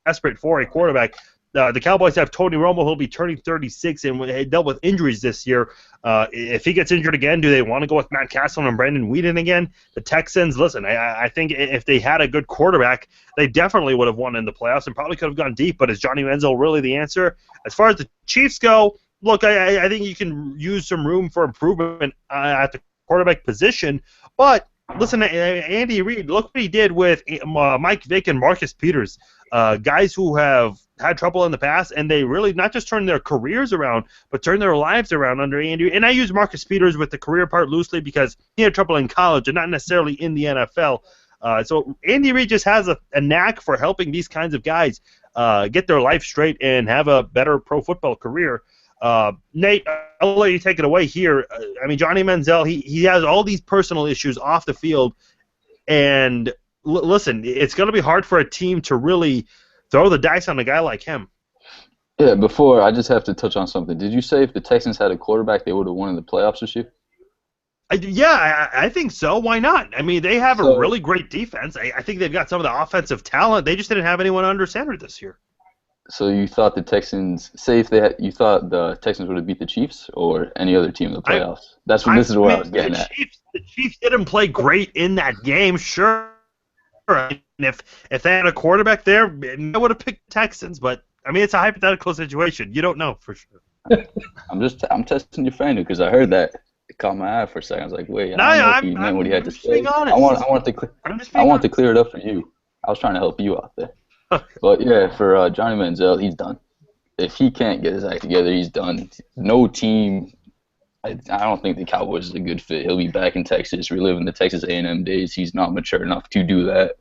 desperate for a quarterback. The Cowboys have Tony Romo, who'll be turning 36 and dealt with injuries this year. If he gets injured again, do they want to go with Matt Castle and Brandon Weeden again? The Texans, listen, I think if they had a good quarterback, they definitely would have won in the playoffs and probably could have gone deep, but is Johnny Manziel really the answer? As far as the Chiefs go, look, I think you can use some room for improvement at the quarterback position, but listen, Andy Reid, look what he did with Mike Vick and Marcus Peters, guys who have had trouble in the past, and they really not just turned their careers around, but turned their lives around under Andy. And I use Marcus Peters with the career part loosely because he had trouble in college and not necessarily in the NFL. So Andy Reid just has a knack for helping these kinds of guys get their life straight and have a better pro football career. Nate, I'll let you take it away here. I mean, Johnny Manziel, he has all these personal issues off the field, and listen, it's going to be hard for a team to really throw the dice on a guy like him. Yeah, before, I just have to touch on something. Did you say if the Texans had a quarterback, they would have won in the playoffs this year? I think so. Why not? I mean, they have a really great defense. I think they've got some of the offensive talent. They just didn't have anyone under center this year. So you thought the Texans, you thought the Texans would have beat the Chiefs or any other team in the playoffs? This is what I was getting at. The Chiefs didn't play great in that game, sure. And if they had a quarterback there, I would have picked the Texans. But I mean, it's a hypothetical situation. You don't know for sure. I'm testing your fan because I heard that. It caught my eye for a second. I was like, wait, I don't know if he meant what he had to say. I want to clear it up for you. I was trying to help you out there. But yeah, for Johnny Manziel, he's done. If he can't get his act together, he's done. No team. I don't think the Cowboys is a good fit. He'll be back in Texas, reliving the Texas A&M days. He's not mature enough to do that,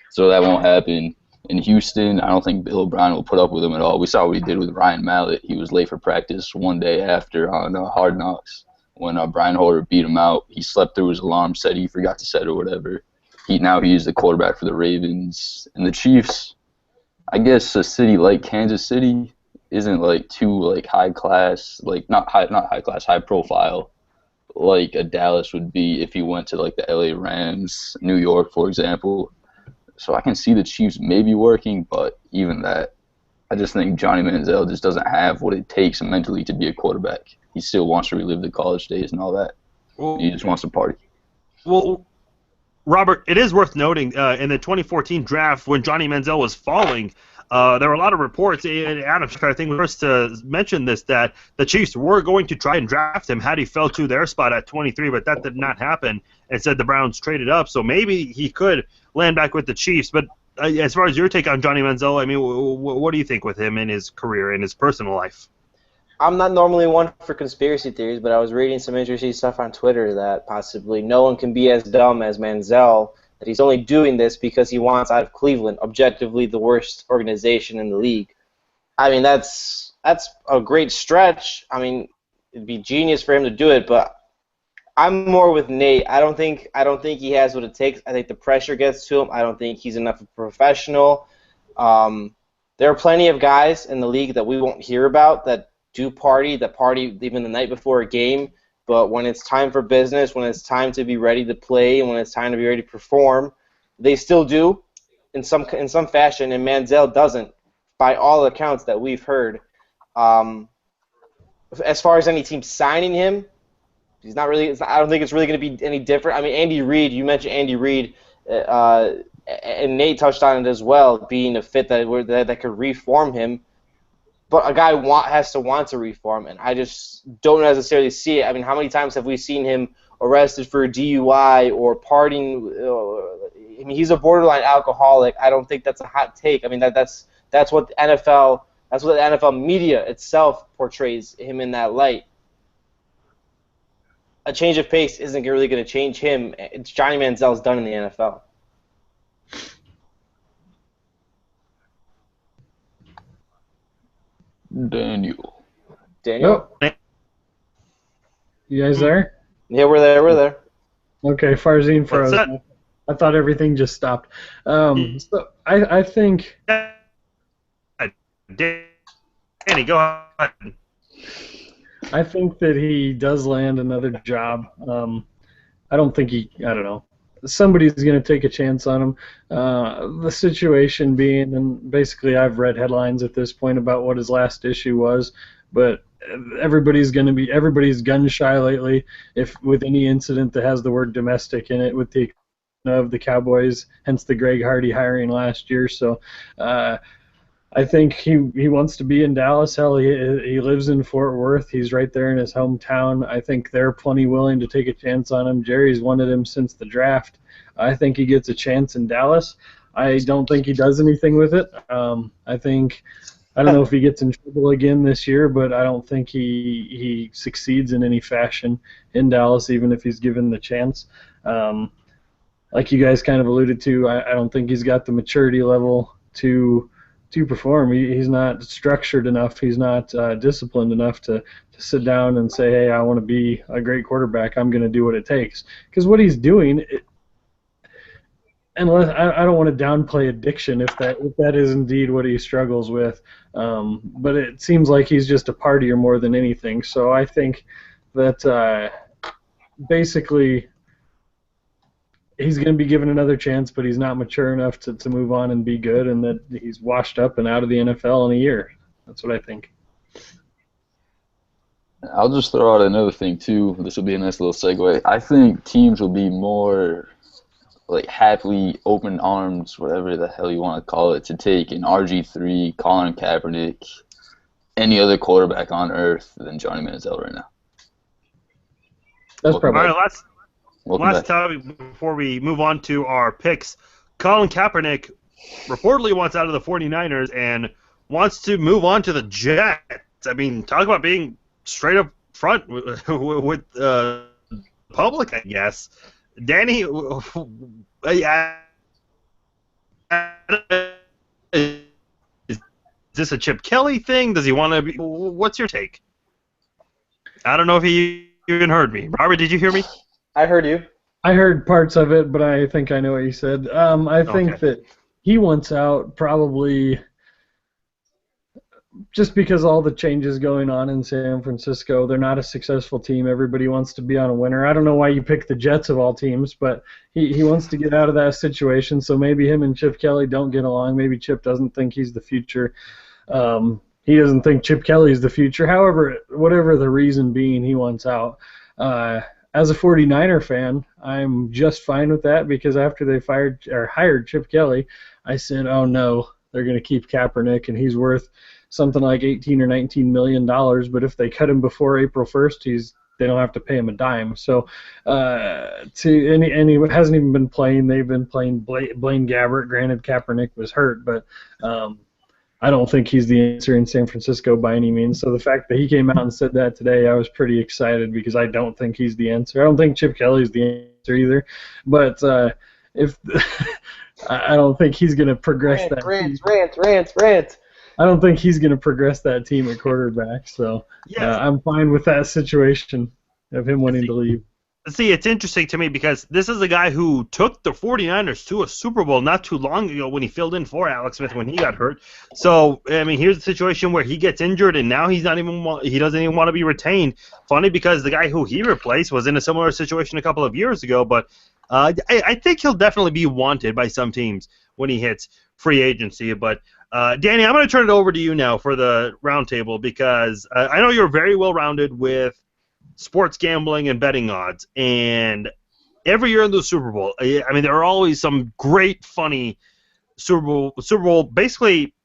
so that won't happen. In Houston, I don't think Bill O'Brien will put up with him at all. We saw what he did with Ryan Mallett. He was late for practice one day after on Hard Knocks when Brian Hoyer beat him out. He slept through his alarm, said he forgot to set it or whatever. Now he's the quarterback for the Ravens. And the Chiefs, I guess a city like Kansas City isn't like too like high class, like not high class, high profile, like a Dallas would be if you went to like the LA Rams, New York, for example. So I can see the Chiefs maybe working, but even that, I just think Johnny Manziel just doesn't have what it takes mentally to be a quarterback. He still wants to relive the college days and all that. He just wants to party. Well, Robert, it is worth noting in the 2014 draft when Johnny Manziel was falling, there were a lot of reports, and Adam Schefter, I think, was first to mention this, that the Chiefs were going to try and draft him had he fell to their spot at 23, but that did not happen. And said the Browns traded up, so maybe he could land back with the Chiefs. But as far as your take on Johnny Manziel, I mean, what do you think with him in his career, in his personal life? I'm not normally one for conspiracy theories, but I was reading some interesting stuff on Twitter that possibly no one can be as dumb as Manziel, that he's only doing this because he wants out of Cleveland, objectively the worst organization in the league. I mean, that's a great stretch. I mean, it'd be genius for him to do it, but I'm more with Nate. I don't think he has what it takes. I think the pressure gets to him. I don't think he's enough of a professional. There are plenty of guys in the league that we won't hear about that that party even the night before a game, but when it's time for business, when it's time to be ready to play, and when it's time to be ready to perform, they still do in some fashion, and Manziel doesn't, by all accounts that we've heard. As far as any team signing him, he's not really. I don't think it's really going to be any different. I mean, Andy Reid, you mentioned Andy Reid, and Nate touched on it as well, being a fit that could reform him. But a guy has to want to reform, and I just don't necessarily see it. I mean, how many times have we seen him arrested for a DUI or partying? I mean, he's a borderline alcoholic. I don't think that's a hot take. I mean, that's what the NFL media itself portrays him in that light. A change of pace isn't really going to change him. Johnny Manziel's done in the NFL. Daniel. Oh. You guys there? Yeah, we're there. Okay, Farzine froze. What's that? I thought everything just stopped. So I think... Danny, go ahead. I think that he does land another job. I don't think I don't know. Somebody's going to take a chance on him. The situation being, and basically I've read headlines at this point about what his last issue was, but everybody's gun shy lately. If with any incident that has the word domestic in it, with the of the Cowboys, hence the Greg Hardy hiring last year. So I think he wants to be in Dallas. Hell, he lives in Fort Worth. He's right there in his hometown. I think they're plenty willing to take a chance on him. Jerry's wanted him since the draft. I think he gets a chance in Dallas. I don't think he does anything with it. I don't know if he gets in trouble again this year, but I don't think he succeeds in any fashion in Dallas, even if he's given the chance. Like you guys kind of alluded to, I don't think he's got the maturity level to perform. He's not structured enough. He's not disciplined enough to sit down and say, hey, I want to be a great quarterback. I'm going to do what it takes. Because what he's doing, unless I don't want to downplay addiction if that is indeed what he struggles with, but it seems like he's just a partier more than anything. So I think that basically he's going to be given another chance, but he's not mature enough to move on and be good, and that he's washed up and out of the NFL in a year. That's what I think. I'll just throw out another thing, too. This will be a nice little segue. I think teams will be more happily open arms, whatever the hell you want to call it, to take an RG3, Colin Kaepernick, any other quarterback on earth than Johnny Manziel right now. That's probably all right. Last time before we move on to our picks, Colin Kaepernick reportedly wants out of the 49ers and wants to move on to the Jets. I mean, talk about being straight up front with the public, I guess. Danny, is this a Chip Kelly thing? Does he want to be? What's your take? I don't know if he even heard me. Robert, did you hear me? I heard you. I heard parts of it, but I think I know what you said. I think that he wants out probably just because all the changes going on in San Francisco. They're not a successful team. Everybody wants to be on a winner. I don't know why you pick the Jets of all teams, but he wants to get out of that situation. So maybe him and Chip Kelly don't get along. Maybe Chip doesn't think he's the future. He doesn't think Chip Kelly is the future. However, whatever the reason being, he wants out. as a 49er fan, I'm just fine with that because after they hired Chip Kelly, I said, oh no, they're going to keep Kaepernick and he's worth something like 18 or 19 million dollars. But if they cut him before April 1st, they don't have to pay him a dime. So he hasn't even been playing. They've been playing Blaine Gabbert. Granted, Kaepernick was hurt, but I don't think he's the answer in San Francisco by any means. So the fact that he came out and said that today, I was pretty excited because I don't think he's the answer. I don't think Chip Kelly's the answer either. But if I don't think he's going to progress Rant. I don't think he's going to progress that team at quarterback. So I'm fine with that situation of him wanting to leave. See, it's interesting to me because this is a guy who took the 49ers to a Super Bowl not too long ago when he filled in for Alex Smith when he got hurt. So, I mean, here's the situation where he gets injured and now he doesn't even want to be retained. Funny because the guy who he replaced was in a similar situation a couple of years ago, but I think he'll definitely be wanted by some teams when he hits free agency. But, Danny, I'm going to turn it over to you now for the roundtable because I know you're very well-rounded with sports gambling and betting odds, and every year in the Super Bowl, I mean, there are always some great, funny Super Bowl, basically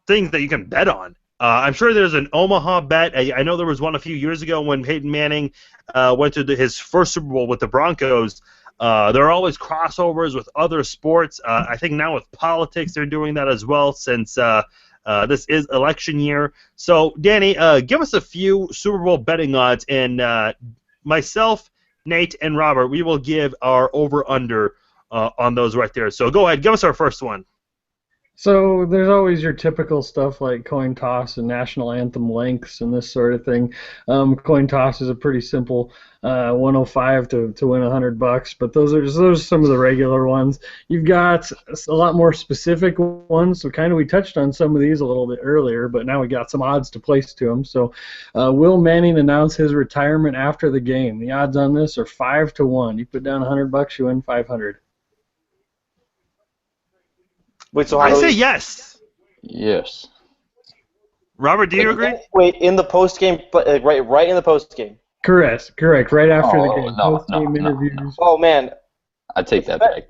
things that you can bet on. I'm sure there's an Omaha bet. I know there was one a few years ago when Peyton Manning went to his first Super Bowl with the Broncos. There are always crossovers with other sports. I think now with politics they're doing that as well since this is election year. So, Danny, give us a few Super Bowl betting odds, and myself, Nate, and Robert, we will give our over-under on those right there. So go ahead, give us our first one. So there's always your typical stuff like coin toss and national anthem lengths and this sort of thing. Coin toss is a pretty simple 105 to win $100, but those are some of the regular ones. You've got a lot more specific ones. So kind of we touched on some of these a little bit earlier, but now we got some odds to place to them. So will Manning announce his retirement after the game? The odds on this are 5 to 1. You put down $100, you win 500. Wait, so I say yes. Yes. Robert, do you agree? Wait, in the post game, right in the post game. Correct. Right after the game. No. Interviews. Oh man, I take that back.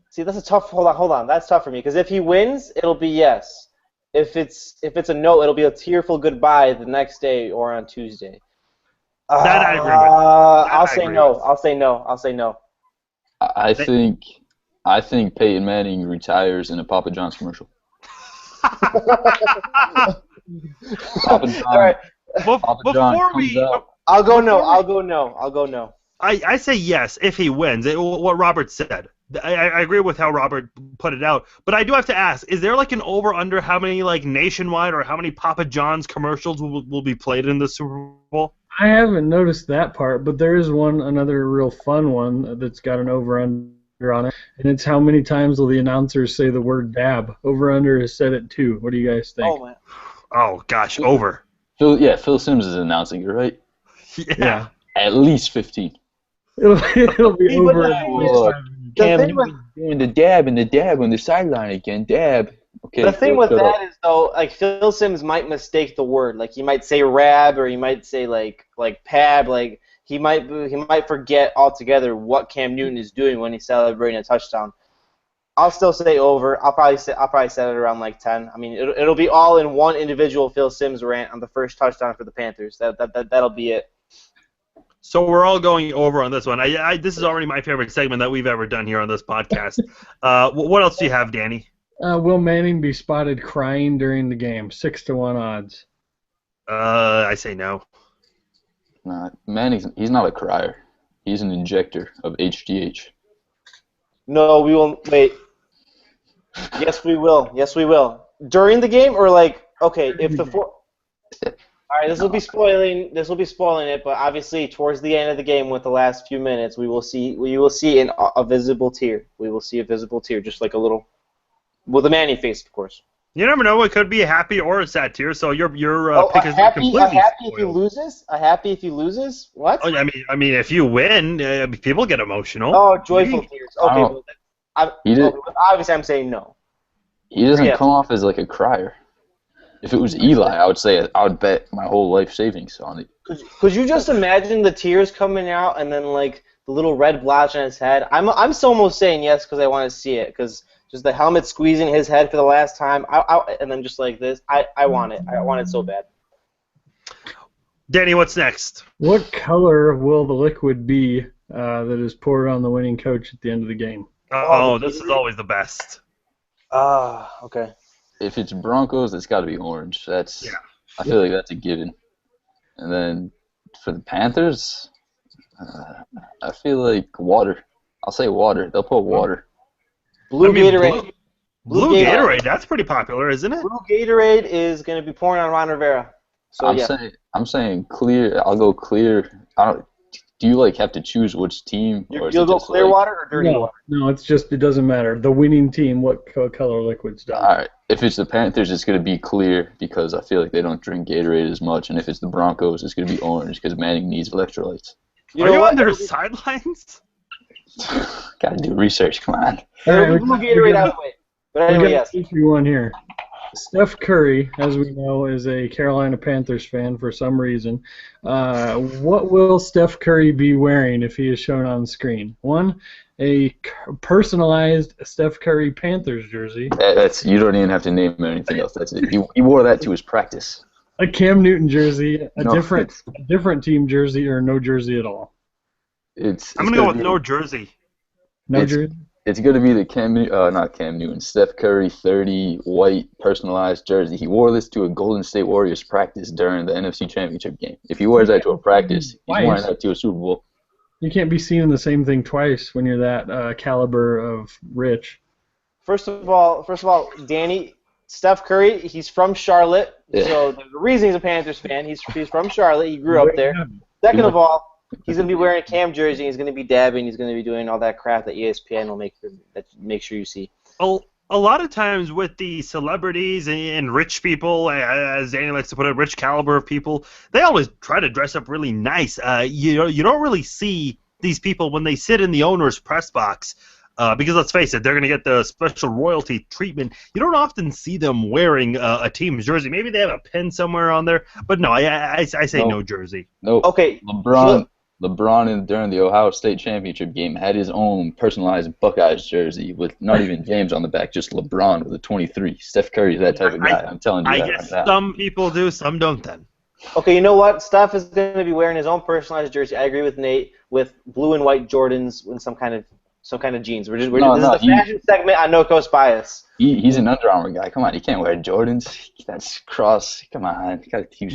See, that's a tough. Hold on. That's tough for me because if he wins, it'll be yes. If it's a no, it'll be a tearful goodbye the next day or on Tuesday. That I agree with. I'll say no. I think Peyton Manning retires in a Papa John's commercial. Papa John, All right. Papa John comes out. I'll go no. I say yes if he wins. What Robert said. I agree with how Robert put it out. But I do have to ask, is there like an over-under how many like nationwide or how many Papa John's commercials will be played in the Super Bowl? I haven't noticed that part, but there is another real fun one that's got an over-under on it, and it's how many times will the announcers say the word dab. Over-under is set at 2. What do you guys think? Oh man. Oh gosh, over. Phil Simms is announcing it, right? Yeah. At least 15. It'll be over. Cam Newton doing the dab on the sideline again. Dab. Okay. The thing with that is though, like Phil Simms might mistake the word. Like he might say rab or he might say like pab. Like he might forget altogether what Cam Newton is doing when he's celebrating a touchdown. I'll still say over. I'll probably set it around like 10. I mean, it'll be all in one individual Phil Simms rant on the first touchdown for the Panthers. That'll be it. So we're all going over on this one. This is already my favorite segment that we've ever done here on this podcast. What else do you have, Danny? Will Manning be spotted crying during the game? 6 to 1 odds. I say no. Nah, he's not a crier. He's an injector of HGH. No, we won't. Wait. Yes, we will. During the game or like okay, if the four. All right, this will be spoiling it, but obviously towards the end of the game, with the last few minutes, we will see a visible tear. We will see a visible tear, just like a little, with a Manning face, of course. You never know; it could be a happy or a sad tear. So your pick is happy, completely a happy spoiled. if he loses. A happy if he loses. What? Oh, I mean, if you win, people get emotional. Oh, joyful tears. Okay, well, obviously I'm saying no. He doesn't come off as like a crier. If it was Eli, I would say I would bet my whole life savings on it. Could you just imagine the tears coming out and then like the little red blotch on his head? I'm still almost saying yes because I want to see it, because just the helmet squeezing his head for the last time, and then just like this, I want it. I want it so bad. Danny, what's next? What color will the liquid be that is poured on the winning coach at the end of the game? This is always the best. Okay. If it's Broncos, it's got to be orange. I feel like that's a given. And then for the Panthers, I feel like water. I'll say water. They'll put water. Blue Gatorade. Blue Gatorade, that's pretty popular, isn't it? Blue Gatorade is going to be pouring on Ron Rivera. So I'm saying clear. I'll go clear. Do you like have to choose which team? You'll go clear water or dirty water? No, it's just it doesn't matter. The winning team, what color liquid's done. All right. If it's the Panthers, it's going to be clear because I feel like they don't drink Gatorade as much. And if it's the Broncos, it's going to be orange because Manning needs electrolytes. Are you on their sidelines? Got to do research. Come on. Blue Gatorade out of the way. But anyway, yes. One here. Steph Curry, as we know, is a Carolina Panthers fan for some reason. What will Steph Curry be wearing if he is shown on screen? One, a personalized Steph Curry Panthers jersey. You don't even have to name anything else. That's it. He wore that to his practice. A Cam Newton jersey, a different team jersey, or no jersey at all. I'm gonna go with no jersey. No jersey. It's going to be the not Cam Newton, Steph Curry 30 white personalized jersey. He wore this to a Golden State Warriors practice during the NFC Championship game. If he wears that to a practice, he's wearing that to a Super Bowl. You can't be seen in the same thing twice when you're that caliber of rich. First of all, Danny, Steph Curry, he's from Charlotte, so there's a reason he's a Panthers fan. He's from Charlotte. He grew up there. Second of all, he's going to be wearing a Cam jersey. He's going to be dabbing. He's going to be doing all that crap that ESPN will make sure you see. A lot of times with the celebrities and rich people, as Danny likes to put it, rich caliber of people, they always try to dress up really nice. You don't really see these people when they sit in the owner's press box. Because let's face it, they're going to get the special royalty treatment. You don't often see them wearing a team's jersey. Maybe they have a pin somewhere on there, but no, I say no jersey. No. Okay. LeBron during the Ohio State Championship game had his own personalized Buckeyes jersey with not even James on the back, just LeBron with a 23. Steph Curry is that type of guy. I'm telling you I that guess right now. some people do, some don't then. Okay, you know what? Steph is going to be wearing his own personalized jersey. I agree with Nate, with blue and white Jordans and some kind of jeans. This is the fashion segment on No Coast Bias. He's an Under Armour guy. Come on, he can't wear Jordans. That's cross. Come on,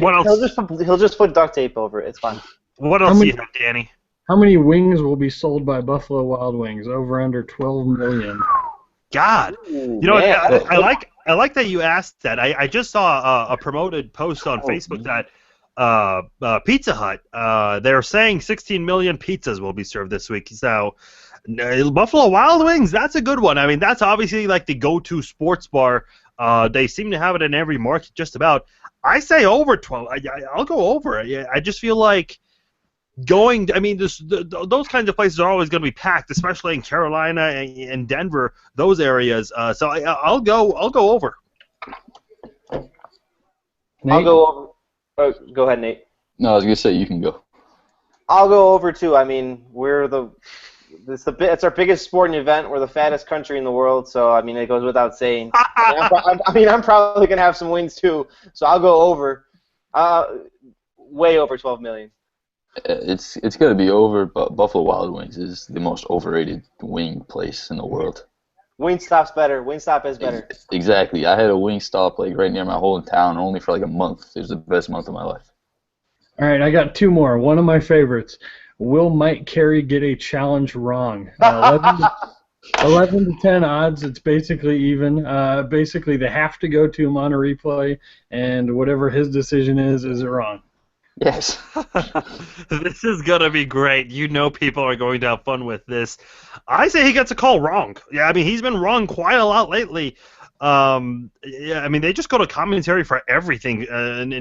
what else? He'll just put duct tape over it. It's fine. What else do you have, Danny? How many wings will be sold by Buffalo Wild Wings? Over under 12 million. God, I like that you asked that. I just saw a promoted post on Facebook that Pizza Hut. They're saying 16 million pizzas will be served this week. So Buffalo Wild Wings, that's a good one. I mean, that's obviously like the go-to sports bar. They seem to have it in every market just about. I say over 12. I'll go over. I just feel like those kinds of places are always going to be packed, especially in Carolina and Denver, those areas. So I'll go over. Nate? I'll go over. Oh, go ahead, Nate. No, I was gonna say you can go. I'll go over too. I mean, it's our biggest sporting event. We're the fattest country in the world, so I mean, it goes without saying. I'm probably gonna have some wins too, so I'll go over. Way over 12 million. It's gonna be over, but Buffalo Wild Wings is the most overrated wing place in the world. Wingstop's better. Wingstop is better. Exactly. I had a Wingstop like right near my hometown only for like a month. It was the best month of my life. All right, I got two more. One of my favorites. Will Mike Carey get a challenge wrong? 11 to 10 odds. It's basically even. Basically, they have to go to him on a replay, and whatever his decision is it wrong? Yes. This is going to be great. You know people are going to have fun with this. I say he gets a call wrong. Yeah, I mean, he's been wrong quite a lot lately. Yeah, I mean, they just go to commentary for everything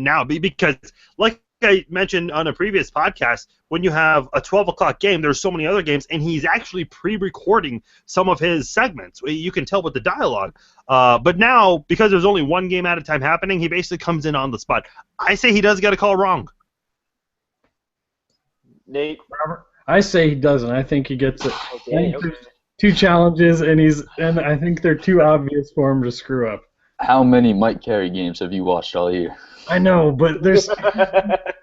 now because, like I mentioned on a previous podcast, when you have a 12 o'clock game, there's so many other games, and he's actually pre-recording some of his segments. You can tell with the dialogue. But now, because there's only one game at a time happening, he basically comes in on the spot. I say he does get a call wrong. Nate? Robert? I say he doesn't. I think he gets it. Okay, okay. 2 challenges, and I think they're too obvious for him to screw up. How many Mike Carey games have you watched all year? I know, but there's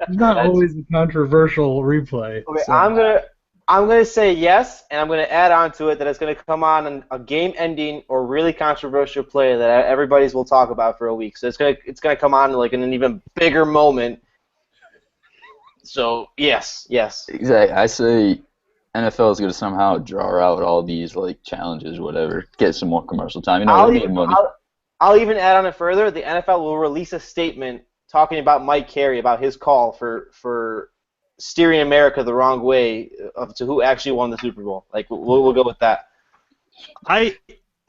not always a controversial replay. Okay, so. I'm gonna say yes, and I'm gonna add on to it that it's gonna come on a game-ending or really controversial play that everybody's will talk about for a week. So it's gonna come on like in an even bigger moment. So yes. Exactly. I say NFL is going to somehow draw out all these like challenges, whatever, get some more commercial time. You know, they need money. I'll even add on it further. The NFL will release a statement talking about Mike Carey, about his call for steering America the wrong way to who actually won the Super Bowl. Like we'll go with that.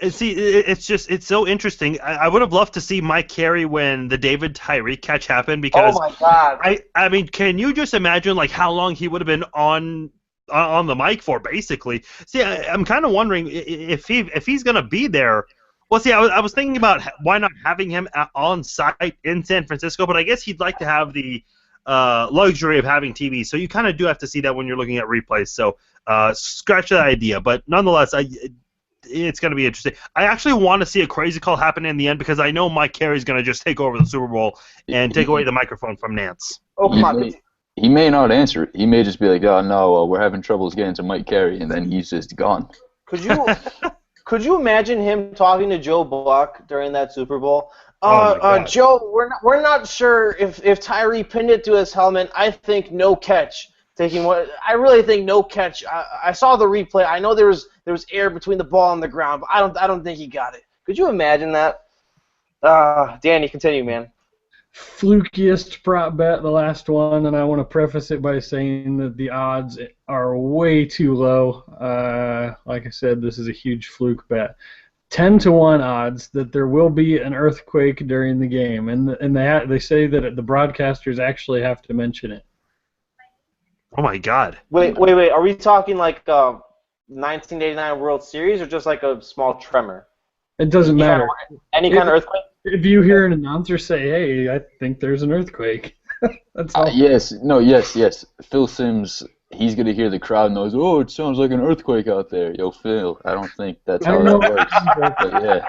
See, it's so interesting. I would have loved to see Mike Carey when the David Tyree catch happened because oh my God. I mean, can you just imagine like how long he would have been on the mic for, basically? See, I'm kind of wondering if he's gonna be there. Well, see, I was thinking about why not having him on site in San Francisco, but I guess he'd like to have the luxury of having TV. So you kind of do have to see that when you're looking at replays. So scratch that idea, but nonetheless, it's going to be interesting. I actually want to see a crazy call happen in the end because I know Mike Carey's going to just take over the Super Bowl and take away the microphone from Nance. Oh, come on. He may not answer it. He may just be like, oh, no, we're having troubles getting to Mike Carey, and then he's just gone. Could you imagine him talking to Joe Buck during that Super Bowl? Joe, we're not sure if Tyree pinned it to his helmet. I think no catch. I really think no catch. I saw the replay. I know there was air between the ball and the ground, but I don't think he got it. Could you imagine that? Danny, continue, man. Flukiest prop bet, the last one, and I want to preface it by saying that the odds are way too low. Like I said, this is a huge fluke bet. 10-1 odds that there will be an earthquake during the game, and they say that the broadcasters actually have to mention it. Oh my God! Wait! Are we talking like 1989 World Series or just like a small tremor? It doesn't matter. Any kind of earthquake? If you hear an announcer say, "Hey, I think there's an earthquake," that's all. Yes. Phil Simms, he's gonna hear the crowd noise. Oh, it sounds like an earthquake out there. Yo, Phil, I don't think that's how that works. But yeah.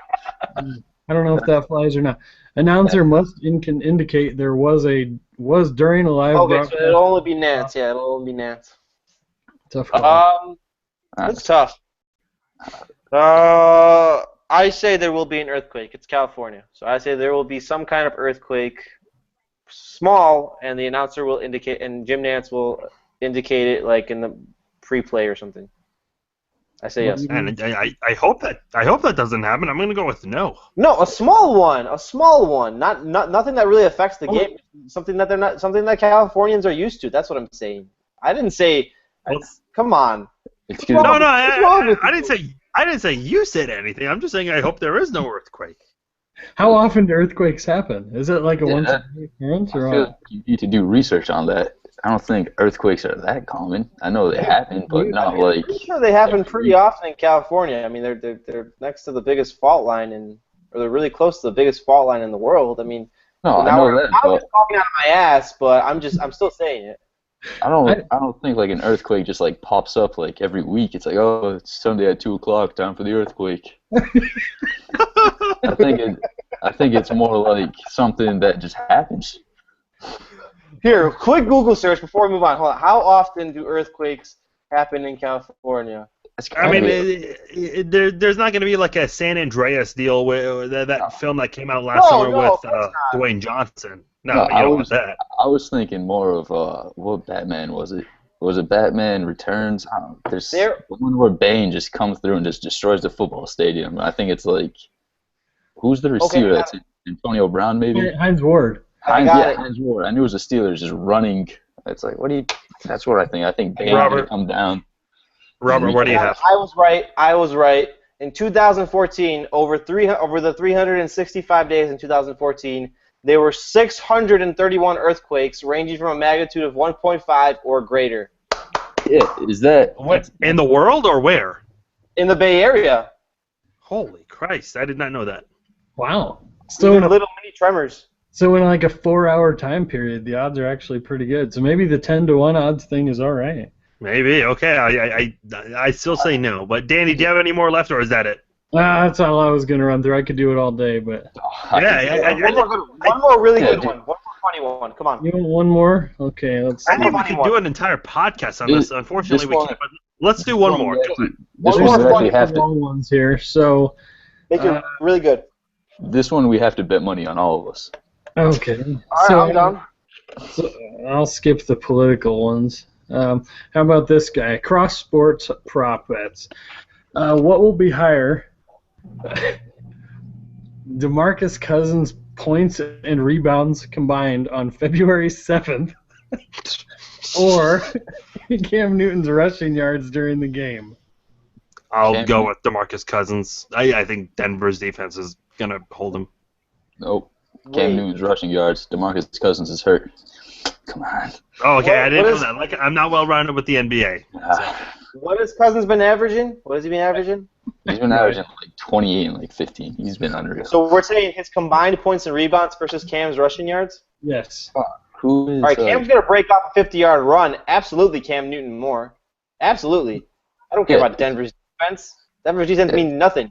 I don't know if that flies or not. Announcer must indicate there was during a live broadcast. Okay, so it'll only be Nance. Yeah, it'll only be Nance. Tough call. It's tough. I say there will be an earthquake. It's California, so I say there will be some kind of earthquake, small, and the announcer will indicate, and Jim Nance will indicate it like in the pre-play or something. I say yes. And I hope that doesn't happen. I'm going to go with no. No, a small one. Not nothing that really affects the game. Something that Californians are used to. That's what I'm saying. I didn't say. Come on. I didn't say you said anything. I'm just saying I hope there is no earthquake. How often do earthquakes happen? Is it like a once-a-year occurrence or what? You need to do research on that. I don't think earthquakes are that common. I know they happen, but not like. I'm sure they happen pretty often in California. I mean, they're next to the biggest fault line or they're really close to the biggest fault line in the world. I mean, no, I know that. I'm just talking out of my ass, but I'm still saying it. I don't think like an earthquake just like pops up like every week. It's like, oh, it's Sunday at 2:00, time for the earthquake. I think it's more like something that just happens. Here, quick Google search before we move on. Hold on. How often do earthquakes happen in California? I mean, there's not going to be like a San Andreas deal with that film that came out last summer with Dwayne Johnson. No, you don't want that. I was thinking more of what Batman was it? Was it Batman Returns? I don't know. There's one where Bane just comes through and just destroys the football stadium. I think it's like, who's the receiver? That's Antonio Brown, maybe? Hines Ward. Hines Ward. I knew it was the Steelers just running. It's like, that's what I think. I think Bane's going to come down. Robert, what do you have? I was right. In 2014, over the 365 days in 2014, There were 631 earthquakes ranging from a magnitude of 1.5 or greater. Yeah, is that What, in the world or where? In the Bay Area. Holy Christ, I did not know that. Wow. So Even little mini tremors. So in like a 4-hour time period, the odds are actually pretty good. So maybe the 10-to-1 odds thing is all right. Maybe. Okay. I still say no. But Danny, do you have any more left, or is that it? That's all I was gonna run through. I could do it all day, but One more really good one. One more funny one. Come on. you want one more? Okay, let's. I see. think we could do an entire podcast on this. Unfortunately, we can't. But let's do one more. This One one more we funny actually have to. Long ones here. So Make it really good. This one we have to bet money on all of us. okay. All so, right, I'm done. So I'll skip the political ones. How about this guy? Cross sports prop bets. What will be higher? DeMarcus Cousins' points and rebounds combined on February 7th, or Cam Newton's rushing yards during the game. I'll go with DeMarcus Cousins. I think Denver's defense is going to hold him. Nope. Cam Newton's rushing yards. DeMarcus Cousins is hurt. Come on. Oh, okay. I didn't know that. Like, I'm not well rounded with the NBA. What has Cousins been averaging? What has he been averaging? He's been averaging like 28 and like 15. He's been unreal. So we're saying his combined points and rebounds versus Cam's rushing yards? Yes. Who is? All right, Cam's going to break off a 50-yard run. Absolutely, Cam Newton more. Absolutely. I don't care about Denver's defense. Denver's defense means nothing.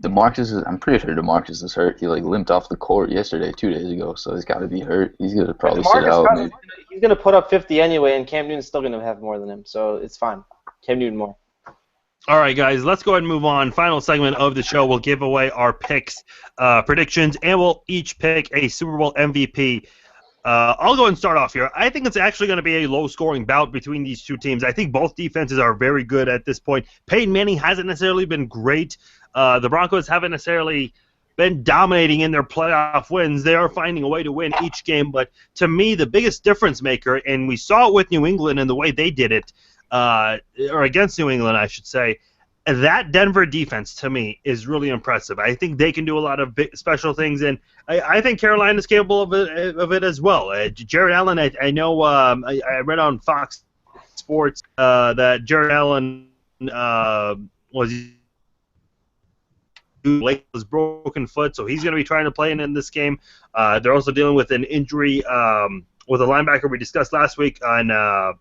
I'm pretty sure DeMarcus is hurt. He like limped off the court yesterday, 2 days ago, so he's got to be hurt. He's gonna probably sit out. Cousins, he's going to put up 50 anyway, and Cam Newton's still going to have more than him, so it's fine. Cam Newton more. All right, guys, let's go ahead and move on. Final segment of the show. We'll give away our picks, predictions, and we'll each pick a Super Bowl MVP. I'll go and start off here. I think it's actually going to be a low-scoring bout between these two teams. I think both defenses are very good at this point. Peyton Manning hasn't necessarily been great. The Broncos haven't necessarily been dominating in their playoff wins. They are finding a way to win each game. But to me, the biggest difference maker, and we saw it with New England and the way they did it, or against New England, I should say, that Denver defense, to me, is really impressive. I think they can do a lot of big, special things, and I think Carolina is capable of it as well. Jared Allen, I know I read on Fox Sports that Jared Allen was his broken foot, so he's going to be trying to play in this game. They're also dealing with an injury with a linebacker we discussed last week on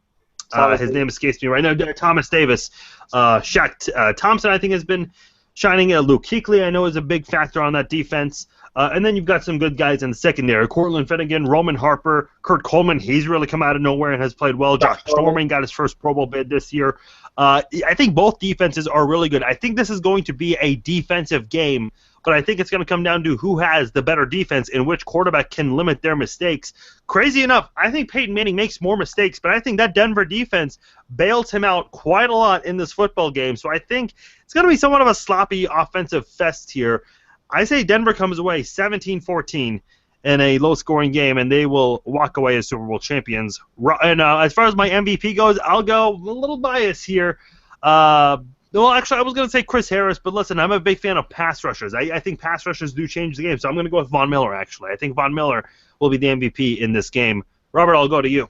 his name escapes me right now. Thomas Davis. Shaq Thompson, I think, has been shining. Luke Kuechly, I know, is a big factor on that defense. And then you've got some good guys in the secondary. Cortland Finnegan, Roman Harper, Kurt Coleman. He's really come out of nowhere and has played well. Josh Norman got his first Pro Bowl bid this year. I think both defenses are really good. I think this is going to be a defensive game, but I think it's going to come down to who has the better defense and which quarterback can limit their mistakes. Crazy enough, I think Peyton Manning makes more mistakes, but I think that Denver defense bails him out quite a lot in this football game. So I think it's going to be somewhat of a sloppy offensive fest here. I say Denver comes away 17-14 in a low-scoring game, and they will walk away as Super Bowl champions. And as far as my MVP goes, I'll go a little biased here. Well, actually, I was going to say Chris Harris, but listen, I'm a big fan of pass rushers. I think pass rushers do change the game, so I'm going to go with Von Miller, actually. I think Von Miller will be the MVP in this game. Robert, I'll go to you.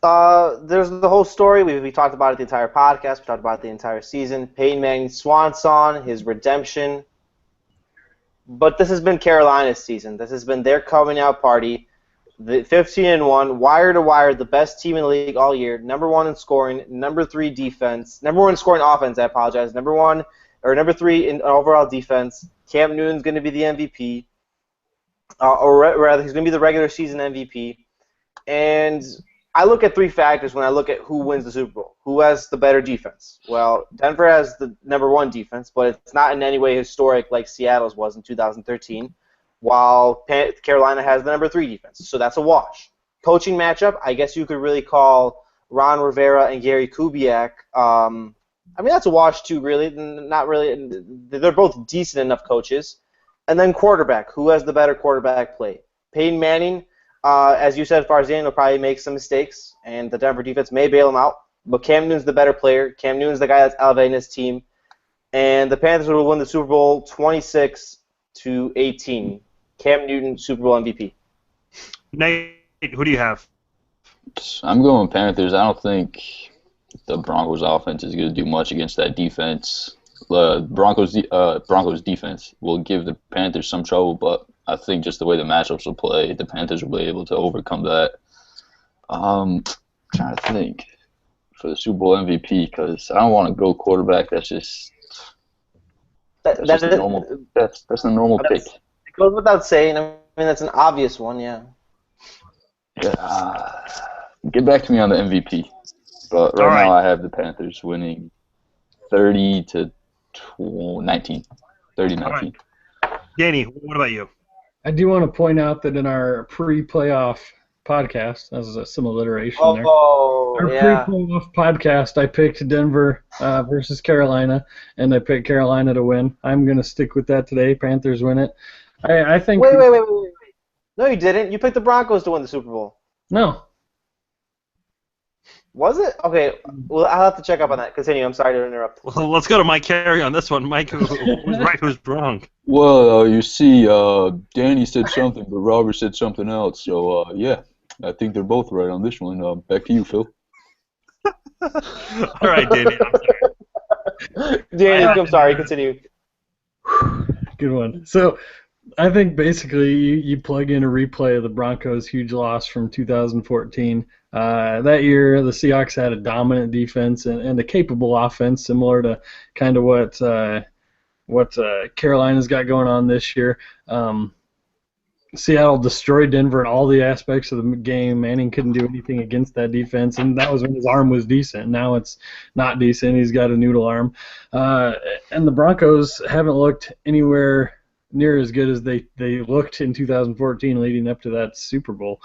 There's the whole story. We talked about it the entire podcast. We talked about it the entire season. Peyton Manning's swan song, his redemption. But this has been Carolina's season. This has been their coming out party. The 15-1, wire to wire, the best team in the league all year. Number 1 in scoring, number 3 defense, number 1 in scoring offense. I apologize. Number 3 in overall defense. Cam Newton's going to be the MVP, or rather, he's going to be the regular season MVP. And I look at 3 factors when I look at who wins the Super Bowl. Who has the better defense? Well, Denver has the number 1 defense, but it's not in any way historic like Seattle's was in 2013. While Carolina has the number 3 defense. So that's a wash. Coaching matchup, I guess you could really call Ron Rivera and Gary Kubiak. I mean, that's a wash too, really. Not really. They're both decent enough coaches. And then quarterback. Who has the better quarterback play? Peyton Manning, as you said, Farzan will probably make some mistakes, and the Denver defense may bail him out. But Cam Newton's the better player. Cam Newton's the guy that's elevating his team. And the Panthers will win the Super Bowl 26-18. Cam Newton, Super Bowl MVP. Nate, who do you have? I'm going Panthers. I don't think the Broncos offense is going to do much against that defense. The Broncos defense will give the Panthers some trouble, but I think just the way the matchups will play, the Panthers will be able to overcome that. Trying to think for the Super Bowl MVP because I don't want to go quarterback. That's just a normal pick. It goes without saying. I mean, that's an obvious one, yeah. Yeah. Get back to me on the MVP. But right now I have the Panthers winning 30-19. 30-19. Right. Danny, what about you? I do want to point out that in our pre-playoff podcast, that was some alliteration there. Our pre-playoff podcast, I picked Denver versus Carolina, and I picked Carolina to win. I'm going to stick with that today. Panthers win it. I think. Wait. No, you didn't. You picked the Broncos to win the Super Bowl. No. Was it? Okay, well, I'll have to check up on that. Continue. I'm sorry to interrupt. Well, let's go to Mike Carey on this one. Mike, who's right, who's wrong? Well, you see, Danny said something, but Robert said something else. So, yeah, I think they're both right on this one. Back to you, Phil. All right, Danny. I'm sorry. Danny, I'm sorry. Continue. Good one. So, I think basically you plug in a replay of the Broncos' huge loss from 2014. That year, the Seahawks had a dominant defense and a capable offense, similar to kind of what Carolina's got going on this year. Seattle destroyed Denver in all the aspects of the game. Manning couldn't do anything against that defense, and that was when his arm was decent. Now it's not decent. He's got a noodle arm. And the Broncos haven't looked anywhere near as good as they looked in 2014 leading up to that Super Bowl.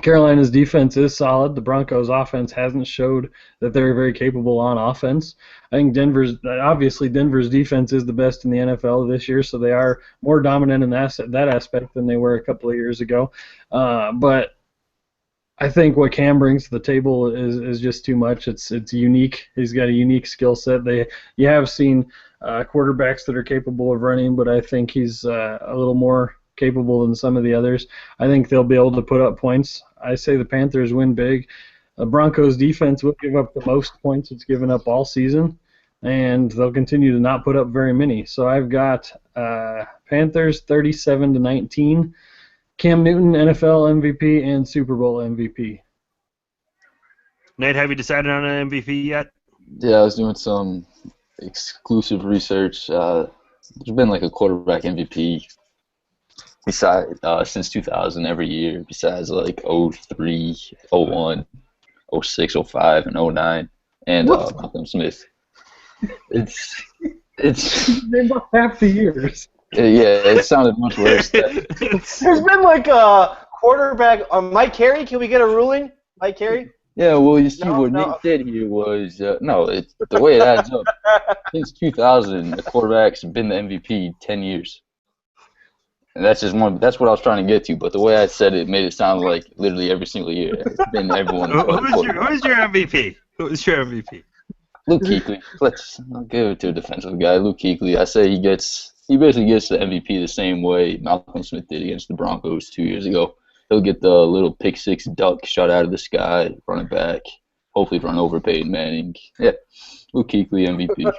Carolina's defense is solid. The Broncos' offense hasn't showed that they're very capable on offense. I think Denver's defense is the best in the NFL this year, so they are more dominant in that aspect than they were a couple of years ago. But I think what Cam brings to the table is just too much. It's unique. He's got a unique skill set. You have seen quarterbacks that are capable of running, but I think he's a little more capable than some of the others. I think they'll be able to put up points. I say the Panthers win big. The Broncos defense will give up the most points it's given up all season, and they'll continue to not put up very many. So I've got Panthers 37-19. Cam Newton, NFL MVP and Super Bowl MVP. Nate, have you decided on an MVP yet? Yeah, I was doing some exclusive research. There's been like a quarterback MVP besides since 2000 every year, besides like 03, 01, 06, 05, and 09, and Malcolm Smith. It's been about half the years. Yeah, it sounded much worse. There's been like a quarterback. Mike Carey, can we get a ruling? Mike Carey? Yeah, well, you see, Nick said here was the way it adds up. Since 2000, the quarterback's been the MVP 10 years. And that's just one. That's what I was trying to get to. But the way I said it made it sound like literally every single year. It's been everyone. Who's your MVP? Who's your MVP? Luke Kuechly. I'll give it to a defensive guy. Luke Kuechly. I say he basically gets the MVP the same way Malcolm Smith did against the Broncos 2 years ago. He'll get the little pick six duck shot out of the sky, running back, hopefully run over Peyton Manning. Yeah, Luke Kuechly MVP.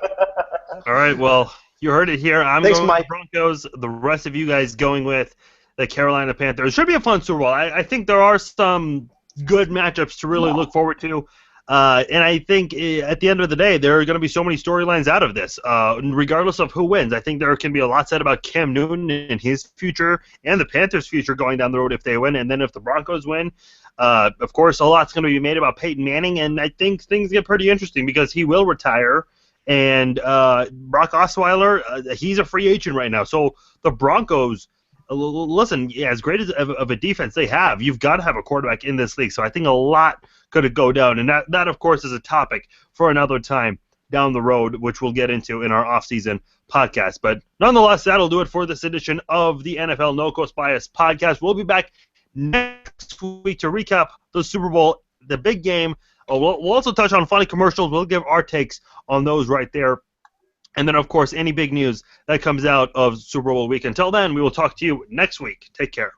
All right, well, you heard it here. I'm Thanks, going Mike. with the Broncos. The rest of you guys going with the Carolina Panthers. It should be a fun Super Bowl. I think there are some good matchups to really look forward to. And I think at the end of the day, there are going to be so many storylines out of this, regardless of who wins. I think there can be a lot said about Cam Newton and his future and the Panthers' future going down the road if they win. And then if the Broncos win, of course, a lot's going to be made about Peyton Manning. And I think things get pretty interesting because he will retire. And Brock Osweiler, he's a free agent right now. So the Broncos, listen, as great of a defense they have, you've got to have a quarterback in this league. So I think a lot could go down. And that, of course, is a topic for another time down the road, which we'll get into in our off-season podcast. But nonetheless, that'll do it for this edition of the NFL No Coast Bias podcast. We'll be back next week to recap the Super Bowl, the big game. We'll also touch on funny commercials. We'll give our takes on those right there And then, of course, any big news that comes out of Super Bowl week. Until then, we will talk to you next week. Take care.